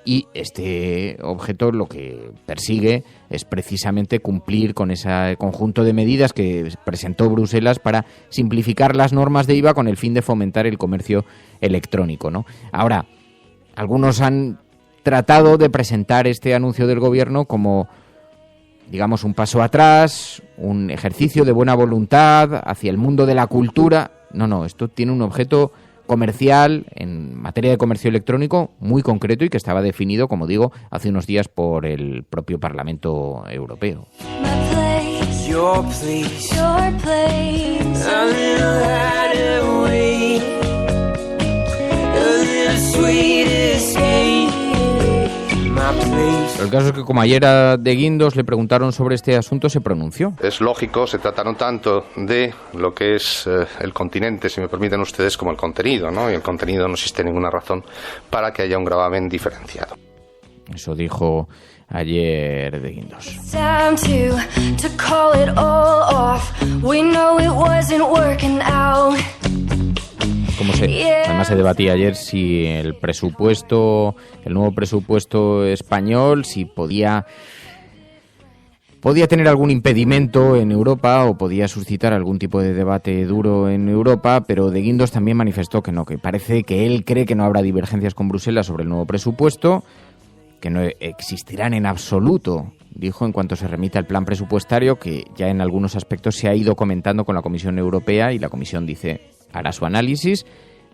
Y este objeto lo que persigue es precisamente cumplir con ese conjunto de medidas que presentó Bruselas para simplificar las normas de IVA con el fin de fomentar el comercio electrónico, ¿no? Ahora, algunos han tratado de presentar este anuncio del gobierno como, digamos, un paso atrás, un ejercicio de buena voluntad hacia el mundo de la cultura. No, esto tiene un objeto comercial en materia de comercio electrónico muy concreto y que estaba definido, como digo, hace unos días por el propio Parlamento Europeo. Your place, your place. A little hideaway, a little sweet escape. My place. Pero el caso es que, como ayer a De Guindos le preguntaron sobre este asunto, se pronunció. Es lógico, se trata no tanto de lo que es el continente, si me permiten ustedes, como el contenido, ¿no? Y el contenido no existe ninguna razón para que haya un gravamen diferenciado. Eso dijo ayer De Guindos. To call it all off. We know it wasn't working out. Además se debatía ayer si el nuevo presupuesto español, si podía tener algún impedimento en Europa o podía suscitar algún tipo de debate duro en Europa, pero De Guindos también manifestó que no, que parece que él cree que no habrá divergencias con Bruselas sobre el nuevo presupuesto, que no existirán en absoluto, dijo, en cuanto se remita el plan presupuestario, que ya en algunos aspectos se ha ido comentando con la Comisión Europea y la Comisión dice hará su análisis,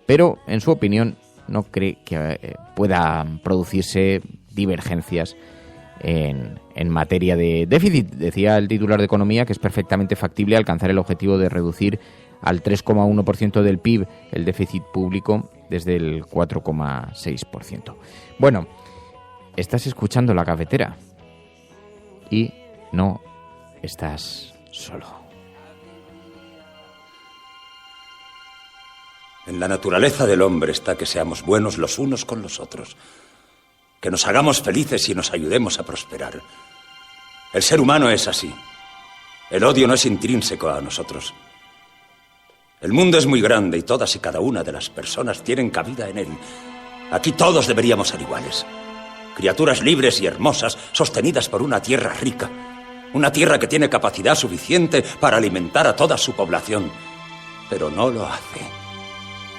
pero en su opinión no cree que puedan producirse divergencias en materia de déficit. Decía el titular de Economía que es perfectamente factible alcanzar el objetivo de reducir al 3,1% del PIB el déficit público desde el 4,6%. Bueno, estás escuchando La Cafetera y no estás solo. En la naturaleza del hombre está que seamos buenos los unos con los otros, que nos hagamos felices y nos ayudemos a prosperar. El ser humano es así. El odio no es intrínseco a nosotros. El mundo es muy grande y todas y cada una de las personas tienen cabida en él. Aquí todos deberíamos ser iguales. Criaturas libres y hermosas, sostenidas por una tierra rica. Una tierra que tiene capacidad suficiente para alimentar a toda su población. Pero no lo hace.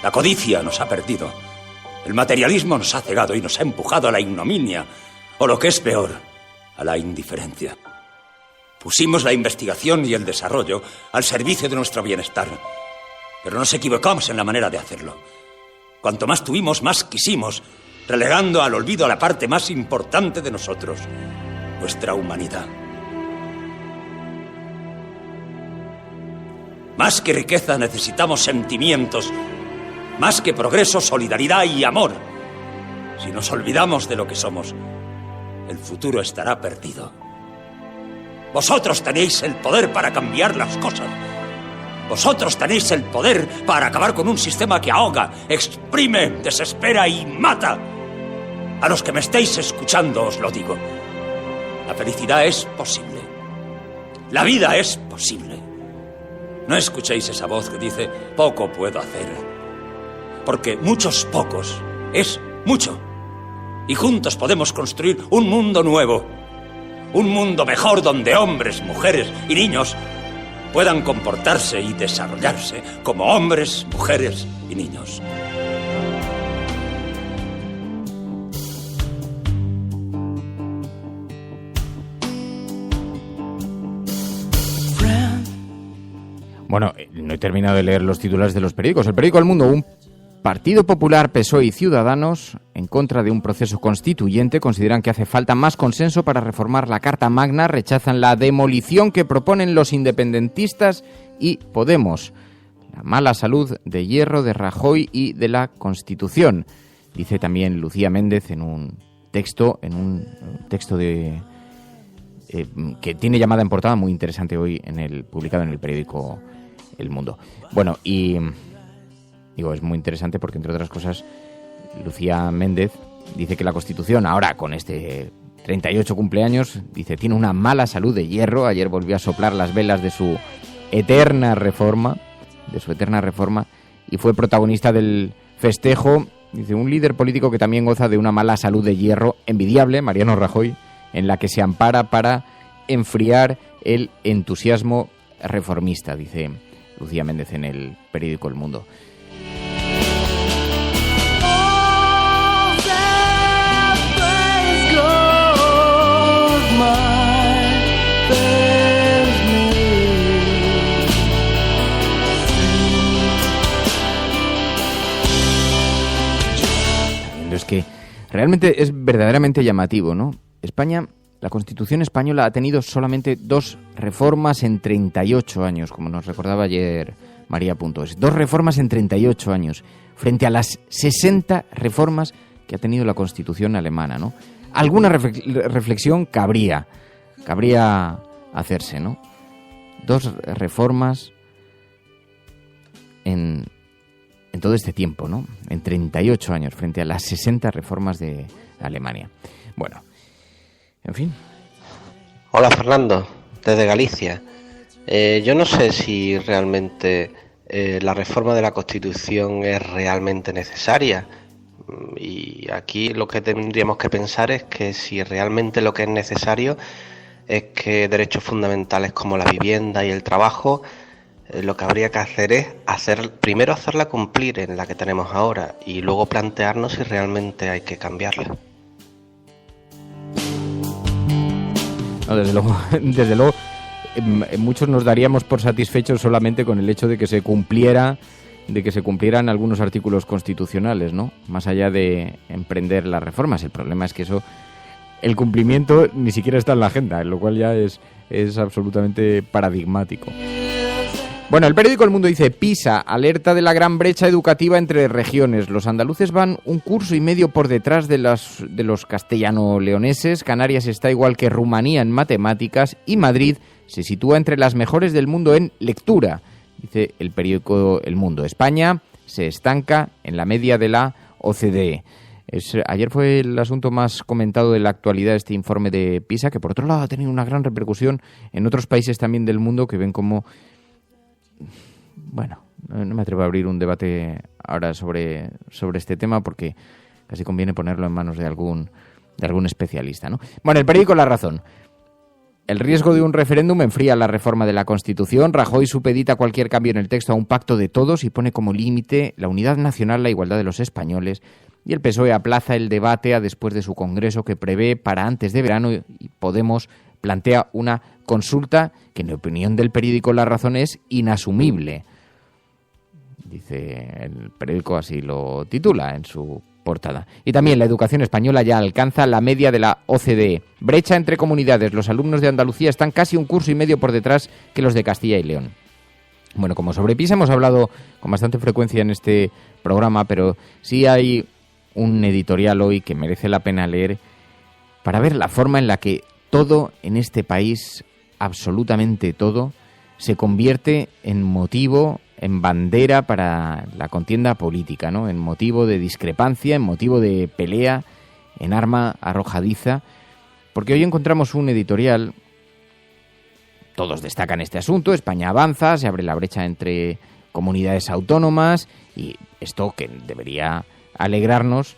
La codicia nos ha perdido. El materialismo nos ha cegado y nos ha empujado a la ignominia, o lo que es peor, a la indiferencia. Pusimos la investigación y el desarrollo al servicio de nuestro bienestar, pero nos equivocamos en la manera de hacerlo. Cuanto más tuvimos, más quisimos, relegando al olvido a la parte más importante de nosotros, nuestra humanidad. Más que riqueza necesitamos sentimientos, más que progreso, solidaridad y amor. Si nos olvidamos de lo que somos, el futuro estará perdido. Vosotros tenéis el poder para cambiar las cosas. Vosotros tenéis el poder para acabar con un sistema que ahoga, exprime, desespera y mata. A los que me estéis escuchando os lo digo. La felicidad es posible. La vida es posible. No escuchéis esa voz que dice, poco puedo hacer. Porque muchos pocos es mucho. Y juntos podemos construir un mundo nuevo. Un mundo mejor donde hombres, mujeres y niños puedan comportarse y desarrollarse como hombres, mujeres y niños. Bueno, no he terminado de leer los titulares de los periódicos. El periódico El Mundo, un Partido Popular, PSOE y Ciudadanos, en contra de un proceso constituyente, consideran que hace falta más consenso para reformar la Carta Magna, rechazan la demolición que proponen los independentistas y Podemos, la mala salud de Hierro, de Rajoy y de la Constitución. Dice también Lucía Méndez en un texto de que tiene llamada en portada muy interesante hoy publicado en el periódico El Mundo. Bueno, y digo, es muy interesante porque, entre otras cosas, Lucía Méndez dice que la Constitución, ahora con este 38 cumpleaños, dice, tiene una mala salud de hierro. Ayer volvió a soplar las velas de su eterna reforma de su eterna reforma y fue protagonista del festejo. Dice, un líder político que también goza de una mala salud de hierro envidiable, Mariano Rajoy, en la que se ampara para enfriar el entusiasmo reformista, dice Lucía Méndez en el periódico El Mundo. Es que realmente es verdaderamente llamativo, ¿no? España, la Constitución española ha tenido solamente 2 reformas en 38 años, como nos recordaba ayer María.es. 2 reformas en 38 años, frente a las 60 reformas que ha tenido la Constitución alemana, ¿no? Alguna reflexión cabría hacerse, ¿no? 2 reformas en todo este tiempo, ¿no? En 38 años, frente a las 60 reformas de Alemania. Bueno, en fin. Hola, Fernando, desde Galicia. Yo no sé si realmente la reforma de la Constitución es realmente necesaria. Y aquí lo que tendríamos que pensar es que si realmente lo que es necesario es que derechos fundamentales como la vivienda y el trabajo, lo que habría que hacer es primero hacerla cumplir en la que tenemos ahora y luego plantearnos si realmente hay que cambiarla. No, desde luego, muchos nos daríamos por satisfechos solamente con el hecho de que se cumplieran algunos artículos constitucionales, ¿no? Más allá de emprender las reformas. El problema es que el cumplimiento ni siquiera está en la agenda, lo cual ya es absolutamente paradigmático. Bueno, el periódico El Mundo dice, PISA alerta de la gran brecha educativa entre regiones. Los andaluces van 1,5 cursos por detrás de los castellano-leoneses. Canarias está igual que Rumanía en matemáticas y Madrid se sitúa entre las mejores del mundo en lectura, dice el periódico El Mundo. España se estanca en la media de la OCDE. Ayer fue el asunto más comentado de la actualidad, este informe de PISA, que por otro lado ha tenido una gran repercusión en otros países también del mundo que ven como... Bueno, no me atrevo a abrir un debate ahora sobre este tema porque casi conviene ponerlo en manos de algún especialista, ¿no? Bueno, el periódico La Razón. El riesgo de un referéndum enfría la reforma de la Constitución. Rajoy supedita cualquier cambio en el texto a un pacto de todos y pone como límite la unidad nacional, la igualdad de los españoles. Y el PSOE aplaza el debate a después de su congreso que prevé para antes de verano y Podemos plantea una consulta que en opinión del periódico La Razón es inasumible. Dice el periódico, así lo titula en su portada. Y también la educación española ya alcanza la media de la OCDE. Brecha entre comunidades. Los alumnos de Andalucía están casi 1,5 cursos por detrás que los de Castilla y León. Bueno, como sobre PISA hemos hablado con bastante frecuencia en este programa, pero sí hay un editorial hoy que merece la pena leer para ver la forma en la que todo en este país, absolutamente todo, se convierte en motivo, en bandera para la contienda política, ¿no? En motivo de discrepancia, en motivo de pelea, en arma arrojadiza. Porque hoy encontramos un editorial, todos destacan este asunto, España avanza, se abre la brecha entre comunidades autónomas y esto que debería alegrarnos.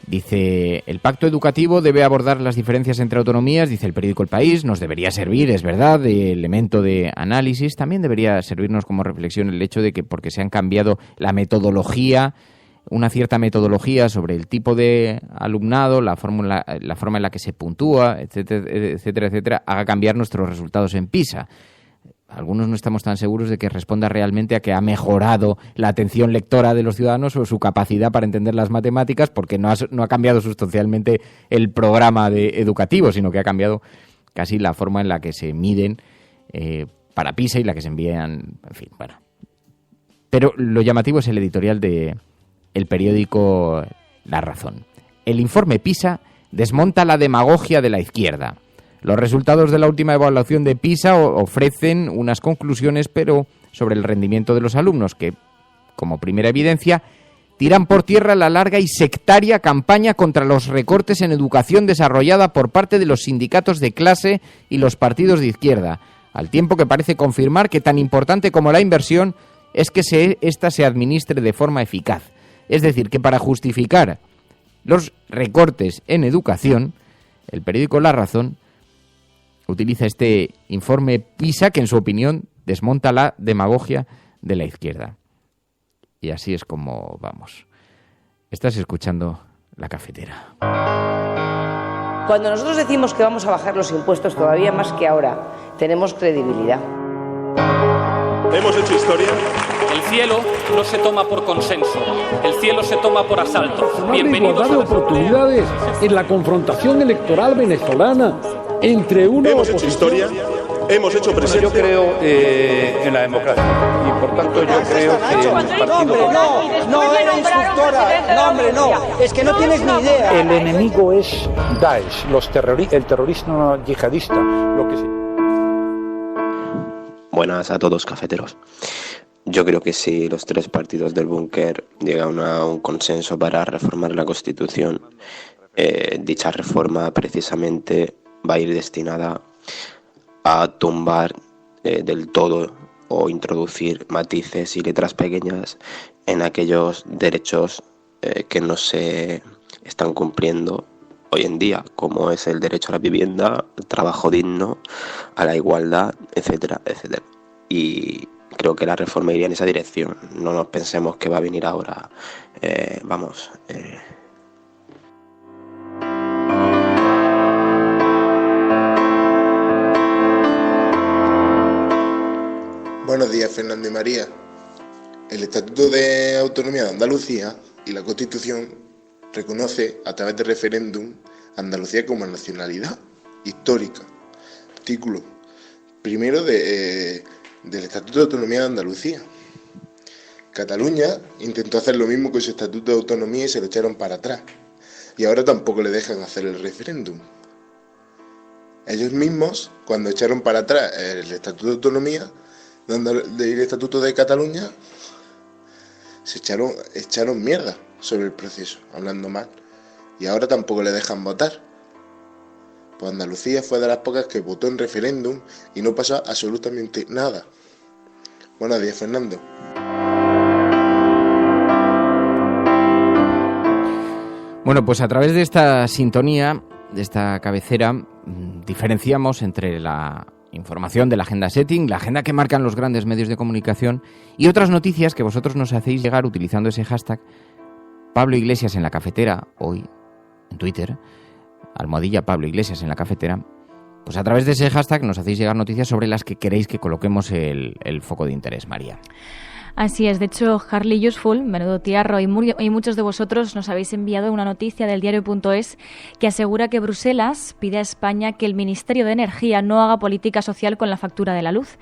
Dice, el pacto educativo debe abordar las diferencias entre autonomías, dice el periódico El País, nos debería servir, es verdad, de elemento de análisis, también debería servirnos como reflexión el hecho de que porque se han cambiado la metodología, una cierta metodología sobre el tipo de alumnado, la forma en la que se puntúa, etcétera, etcétera, haga cambiar nuestros resultados en PISA. Algunos no estamos tan seguros de que responda realmente a que ha mejorado la atención lectora de los ciudadanos o su capacidad para entender las matemáticas, porque no ha cambiado sustancialmente el programa educativo, sino que ha cambiado casi la forma en la que se miden para PISA y la que se envían, en fin, bueno. Pero lo llamativo es el editorial de el periódico La Razón. El informe PISA desmonta la demagogia de la izquierda. Los resultados de la última evaluación de PISA ofrecen unas conclusiones, pero sobre el rendimiento de los alumnos, que, como primera evidencia, tiran por tierra la larga y sectaria campaña contra los recortes en educación desarrollada por parte de los sindicatos de clase y los partidos de izquierda. al tiempo que parece confirmar que tan importante como la inversión es que ésta se administre de forma eficaz. Es decir, que para justificar los recortes en educación, el periódico La Razón utiliza este informe PISA que, en su opinión, desmonta la demagogia de la izquierda. Y así es como vamos. Estás escuchando La Cafetera. Cuando nosotros decimos que vamos a bajar los impuestos todavía más que ahora, tenemos credibilidad. Hemos hecho historia. El cielo no se toma por consenso, el cielo se toma por asalto. Bienvenidos igualdad de oportunidades en la confrontación electoral venezolana entre uno hemos hecho historia, hemos hecho presencia. Yo creo en la democracia y por tanto yo creo que el partido... No era instructora, no hombre, no, es que no tienes ni idea. El enemigo es Daesh, el terrorismo yihadista, lo que sí. Buenas a todos, cafeteros. Yo creo que si los tres partidos del búnker llegan a un consenso para reformar la Constitución, dicha reforma precisamente va a ir destinada a tumbar del todo o introducir matices y letras pequeñas en aquellos derechos que no se están cumpliendo hoy en día, como es el derecho a la vivienda, al trabajo digno, a la igualdad, etcétera, etcétera. Y creo que la reforma iría en esa dirección. No nos pensemos que va a venir ahora. Buenos días, Fernando y María. El Estatuto de Autonomía de Andalucía y la Constitución reconoce a través de referéndum a Andalucía como nacionalidad histórica. Artículo primero del Estatuto de Autonomía de Andalucía. Cataluña intentó hacer lo mismo con su Estatuto de Autonomía y se lo echaron para atrás. Y ahora tampoco le dejan hacer el referéndum. Ellos mismos, cuando echaron para atrás el Estatuto de Autonomía del Estatuto de Cataluña, se echaron mierda sobre el proceso, hablando mal. Y ahora tampoco le dejan votar. Pues Andalucía fue de las pocas que votó en referéndum y no pasó absolutamente nada. Buenos días, Fernando. Bueno, pues a través de esta sintonía, de esta cabecera, diferenciamos entre la información de la agenda setting, la agenda que marcan los grandes medios de comunicación y otras noticias que vosotros nos hacéis llegar utilizando ese hashtag Pablo Iglesias en la cafetera, hoy en Twitter, @ Pablo Iglesias en la cafetera. Pues a través de ese hashtag nos hacéis llegar noticias sobre las que queréis que coloquemos el foco de interés, María. Así es, de hecho, Harley Useful, menudo tiarro, y muchos de vosotros nos habéis enviado una noticia del diario.es que asegura que Bruselas pide a España que el Ministerio de Energía no haga política social con la factura de la luz.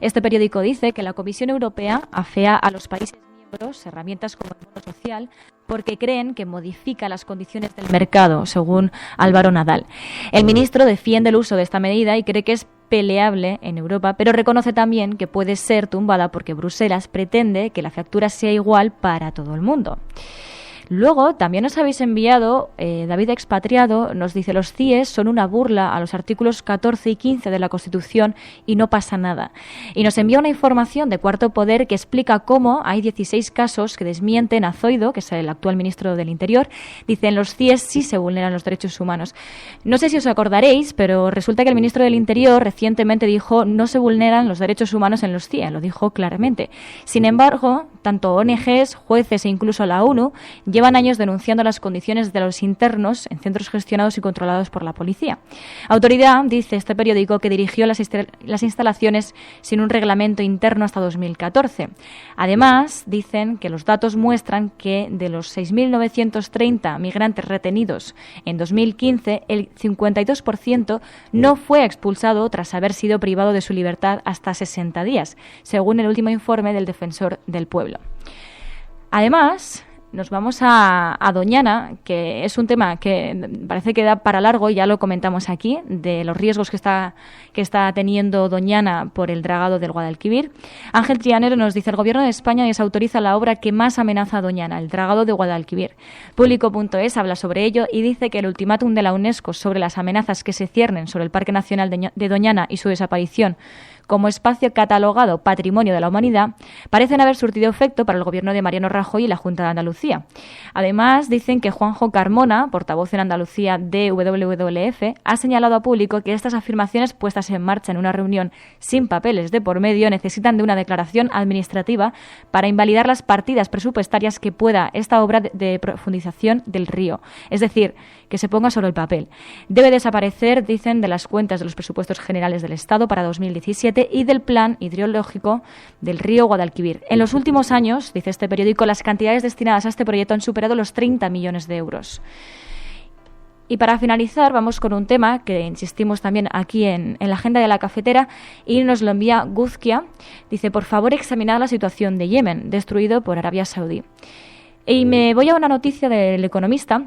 Este periódico dice que la Comisión Europea afea a los países miembros herramientas como el bono social porque creen que modifica las condiciones del mercado, según Álvaro Nadal. El ministro defiende el uso de esta medida y cree que es peleable en Europa, pero reconoce también que puede ser tumbada porque Bruselas pretende que la factura sea igual para todo el mundo. Luego, también nos habéis enviado, David Expatriado nos dice: los CIEs son una burla a los artículos 14 y 15 de la Constitución y no pasa nada. Y nos envía una información de Cuarto Poder que explica cómo hay 16 casos que desmienten a Zoido, que es el actual ministro del Interior. Dicen: los CIEs sí se vulneran los derechos humanos. No sé si os acordaréis, pero resulta que el ministro del Interior recientemente dijo: no se vulneran los derechos humanos en los CIE, lo dijo claramente. Sin embargo, tanto ONGs, jueces e incluso la ONU llevan años denunciando las condiciones de los internos en centros gestionados y controlados por la policía. Autoridad, dice este periódico, que dirigió las instalaciones sin un reglamento interno hasta 2014. Además, dicen que los datos muestran que de los 6.930 migrantes retenidos en 2015, el 52% no fue expulsado tras haber sido privado de su libertad hasta 60 días, según el último informe del Defensor del Pueblo. Además, nos vamos a Doñana, que es un tema que parece que da para largo, y ya lo comentamos aquí, de los riesgos que está teniendo Doñana por el dragado del Guadalquivir. Ángel Trianero nos dice: el Gobierno de España desautoriza la obra que más amenaza a Doñana, el dragado de Guadalquivir. Público.es habla sobre ello y dice que el ultimátum de la UNESCO sobre las amenazas que se ciernen sobre el Parque Nacional de Doñana y su desaparición como espacio catalogado Patrimonio de la Humanidad parecen haber surtido efecto para el gobierno de Mariano Rajoy y la Junta de Andalucía. Además, dicen que Juanjo Carmona, portavoz en Andalucía de WWF, ha señalado a público que estas afirmaciones puestas en marcha en una reunión sin papeles de por medio necesitan de una declaración administrativa para invalidar las partidas presupuestarias que pueda esta obra de profundización del río. Es decir, que se ponga sobre el papel. Debe desaparecer, dicen, de las cuentas de los presupuestos generales del Estado para 2017 y del plan hidrológico del río Guadalquivir. En los últimos años, dice este periódico, las cantidades destinadas a este proyecto han superado los 30 millones de euros. Y para finalizar, vamos con un tema que insistimos también aquí en la agenda de la cafetera y nos lo envía Guzkia. Dice, por favor, examinad la situación de Yemen, destruido por Arabia Saudí. Y me voy a una noticia del Economista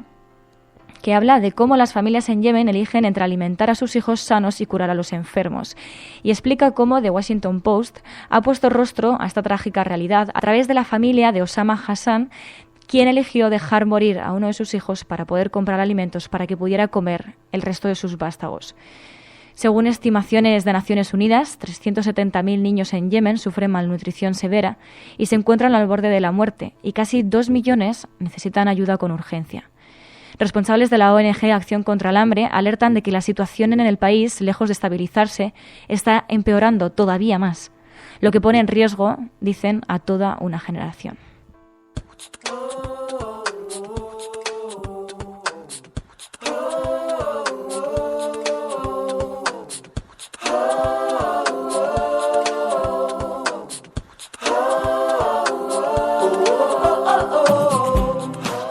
que habla de cómo las familias en Yemen eligen entre alimentar a sus hijos sanos y curar a los enfermos. Y explica cómo The Washington Post ha puesto rostro a esta trágica realidad a través de la familia de Osama Hassan, quien eligió dejar morir a uno de sus hijos para poder comprar alimentos para que pudiera comer el resto de sus vástagos. Según estimaciones de Naciones Unidas, 370.000 niños en Yemen sufren malnutrición severa y se encuentran al borde de la muerte, y casi 2 millones necesitan ayuda con urgencia. Responsables de la ONG Acción contra el Hambre alertan de que la situación en el país, lejos de estabilizarse, está empeorando todavía más, lo que pone en riesgo, dicen, a toda una generación.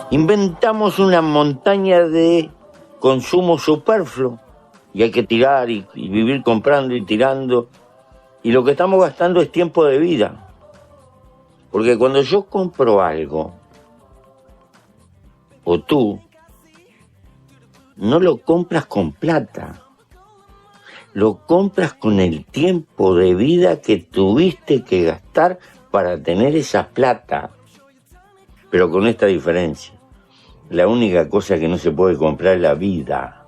Inventamos una montaña de consumo superfluo y hay que tirar y vivir comprando y tirando, y lo que estamos gastando es tiempo de vida, porque cuando yo compro algo, o tú, no lo compras con plata, lo compras con el tiempo de vida que tuviste que gastar para tener esa plata, pero con esta diferencia. La única cosa que no se puede comprar es la vida.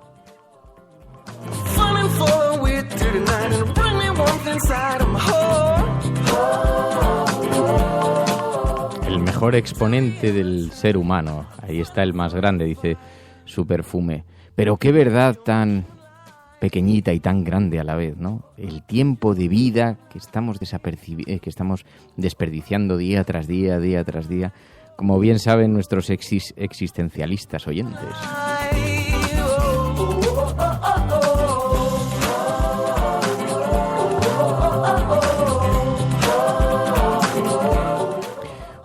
El mejor exponente del ser humano. Ahí está el más grande, dice su perfume. Pero qué verdad tan pequeñita y tan grande a la vez, ¿no? El tiempo de vida que estamos desperdiciando día tras día, día tras día, como bien saben nuestros existencialistas oyentes.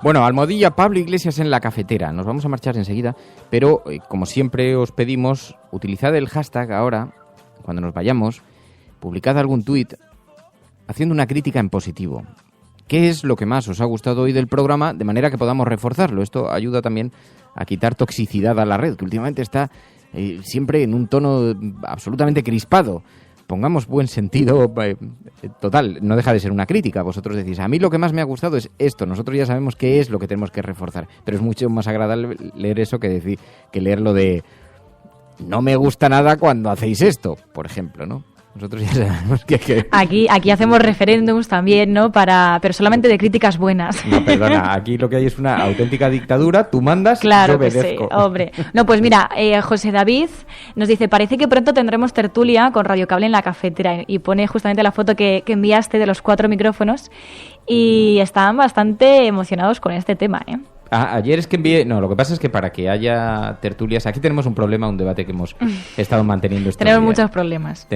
Bueno, Almohadilla, Pablo Iglesias en la cafetera. Nos vamos a marchar enseguida, pero como siempre os pedimos, utilizad el hashtag ahora, cuando nos vayamos, publicad algún tuit haciendo una crítica en positivo. ¿Qué es lo que más os ha gustado hoy del programa? De manera que podamos reforzarlo. Esto ayuda también a quitar toxicidad a la red, que últimamente está siempre en un tono absolutamente crispado. Pongamos buen sentido, total, no deja de ser una crítica. Vosotros decís, a mí lo que más me ha gustado es esto. Nosotros ya sabemos qué es lo que tenemos que reforzar. Pero es mucho más agradable leer eso que leer lo de no me gusta nada cuando hacéis esto, por ejemplo, ¿no? Nosotros ya sabemos que... Aquí hacemos referéndums también, ¿no? Pero solamente de críticas buenas. No, perdona, aquí lo que hay es una auténtica dictadura, tú mandas, claro, yo obedezco. Que sí, hombre. No, pues mira, José David nos dice, parece que pronto tendremos tertulia con Radio Cable en la cafetera, y pone justamente la foto que enviaste de los 4 micrófonos, y están bastante emocionados con este tema, ¿eh? Ayer es que envié... No, lo que pasa es que para que haya tertulias... Aquí tenemos un problema, un debate que hemos estado manteniendo estos Tenemos días. Muchos problemas.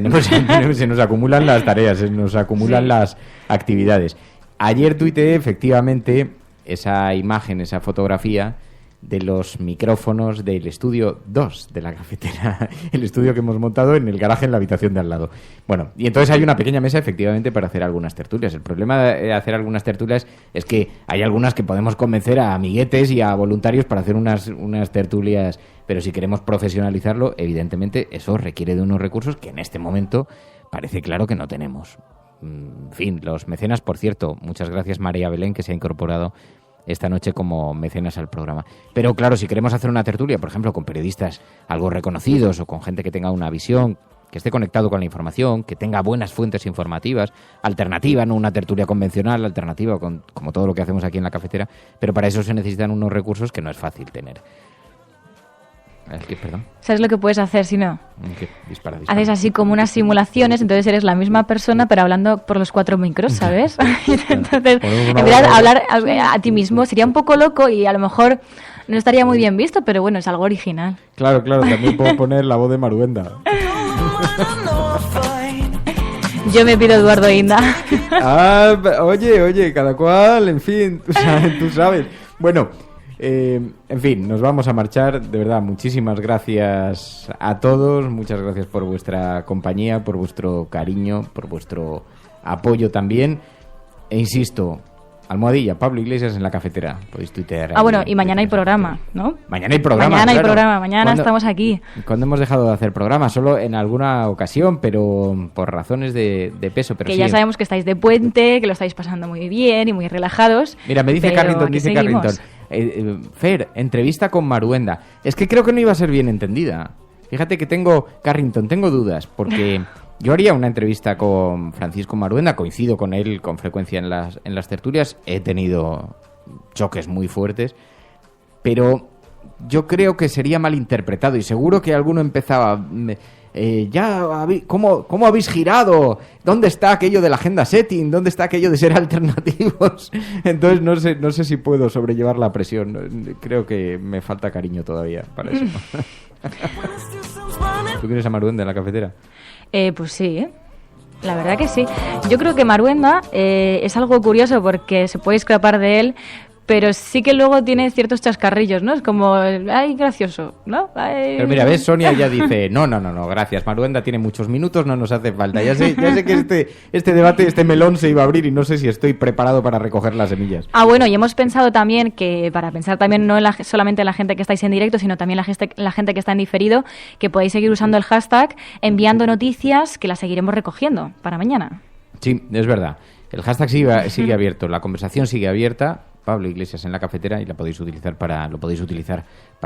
Se nos acumulan las tareas, se nos acumulan las actividades. Ayer tuiteé efectivamente esa imagen, esa fotografía de los micrófonos del estudio 2 de la cafetera, el estudio que hemos montado en el garaje en la habitación de al lado. Bueno, y entonces hay una pequeña mesa efectivamente para hacer algunas tertulias. El problema de hacer algunas tertulias es que hay algunas que podemos convencer a amiguetes y a voluntarios para hacer unas tertulias, pero si queremos profesionalizarlo, evidentemente eso requiere de unos recursos que en este momento parece claro que no tenemos. En fin, los mecenas, por cierto, muchas gracias María Belén, que se ha incorporado esta noche como mecenas al programa. Pero claro, si queremos hacer una tertulia, por ejemplo, con periodistas algo reconocidos o con gente que tenga una visión, que esté conectado con la información, que tenga buenas fuentes informativas, alternativa, no una tertulia convencional, alternativa como todo lo que hacemos aquí en la cafetera, pero para eso se necesitan unos recursos que no es fácil tener. Perdón. ¿Sabes lo que puedes hacer si no? Dispara. Haces así como unas simulaciones, entonces eres la misma persona pero hablando por los 4 micros, ¿sabes? Entonces, en vez de hablar a ti mismo, sería un poco loco y a lo mejor no estaría muy bien visto, pero bueno, es algo original. Claro, también puedo poner la voz de Maruenda. Yo me pido Eduardo Inda. Oye, cada cual, en fin, tú sabes. Bueno, en fin, nos vamos a marchar. De verdad, muchísimas gracias a todos. Muchas gracias por vuestra compañía, por vuestro cariño, por vuestro apoyo también. E insisto, almohadilla, Pablo Iglesias en la cafetera. Podéis tuitear. Bueno, y mañana hay programa, ¿no? Mañana hay programa. Mañana estamos aquí. ¿Cuándo hemos dejado de hacer programa? Solo en alguna ocasión, pero por razones de peso. Pero que sí, ya sabemos que estáis de puente, que lo estáis pasando muy bien y muy relajados. Mira, me dice Carrington, Fer, entrevista con Maruenda. Es que creo que no iba a ser bien entendida. Fíjate que tengo dudas, porque yo haría una entrevista con Francisco Maruenda, coincido con él con frecuencia en las tertulias, he tenido choques muy fuertes, pero yo creo que sería mal interpretado y seguro que alguno empezaba... ¿Cómo habéis girado? ¿Dónde está aquello de la agenda setting? ¿Dónde está aquello de ser alternativos? Entonces no sé si puedo sobrellevar la presión. Creo que me falta cariño todavía para eso. ¿Tú quieres a Maruenda en la cafetera? Pues sí, la verdad que sí. Yo creo que Maruenda es algo curioso porque se puede escapar de él, pero sí que luego tiene ciertos chascarrillos, ¿no? Es como, ay, gracioso, ¿no? Ay. Pero mira, ¿ves? Sonia ya dice, no, gracias, Maruenda tiene muchos minutos, no nos hace falta. Ya sé que este debate, este melón se iba a abrir y no sé si estoy preparado para recoger las semillas. Bueno, y hemos pensado también que, para pensar también no solamente en la gente que estáis en directo, sino también la gente que está en diferido, que podéis seguir usando el hashtag, enviando noticias que las seguiremos recogiendo para mañana. Sí, es verdad. El hashtag sigue abierto, la conversación sigue abierta. Pablo Iglesias en la cafetera y lo podéis utilizar para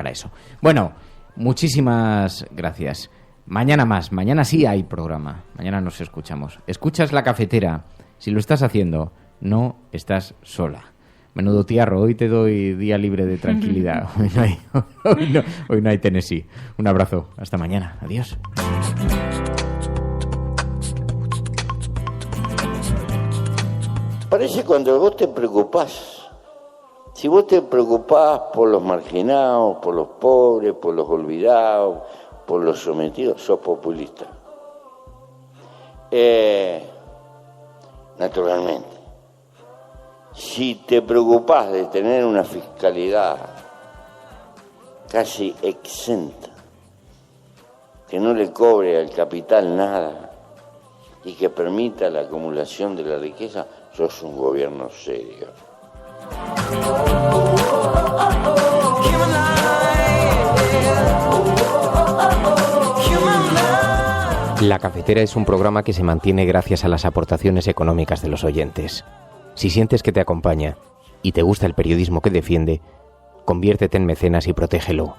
eso. Bueno, muchísimas gracias. Mañana sí hay programa. Mañana nos escuchamos. Escuchas la cafetera. Si lo estás haciendo, no estás sola. Menudo tiarro, hoy te doy día libre de tranquilidad. Hoy no hay Tennessee. Un abrazo. Hasta mañana. Adiós. Parece cuando vos te preocupás. Si vos te preocupás por los marginados, por los pobres, por los olvidados, por los sometidos, sos populista. Naturalmente. Si te preocupás de tener una fiscalidad casi exenta, que no le cobre al capital nada y que permita la acumulación de la riqueza, sos un gobierno serio. La Cafetera es un programa que se mantiene gracias a las aportaciones económicas de los oyentes. Si sientes que te acompaña y te gusta el periodismo que defiende, conviértete en mecenas y protégelo.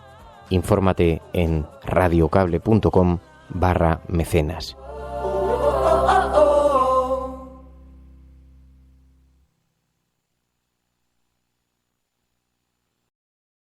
Infórmate en radiocable.com/mecenas.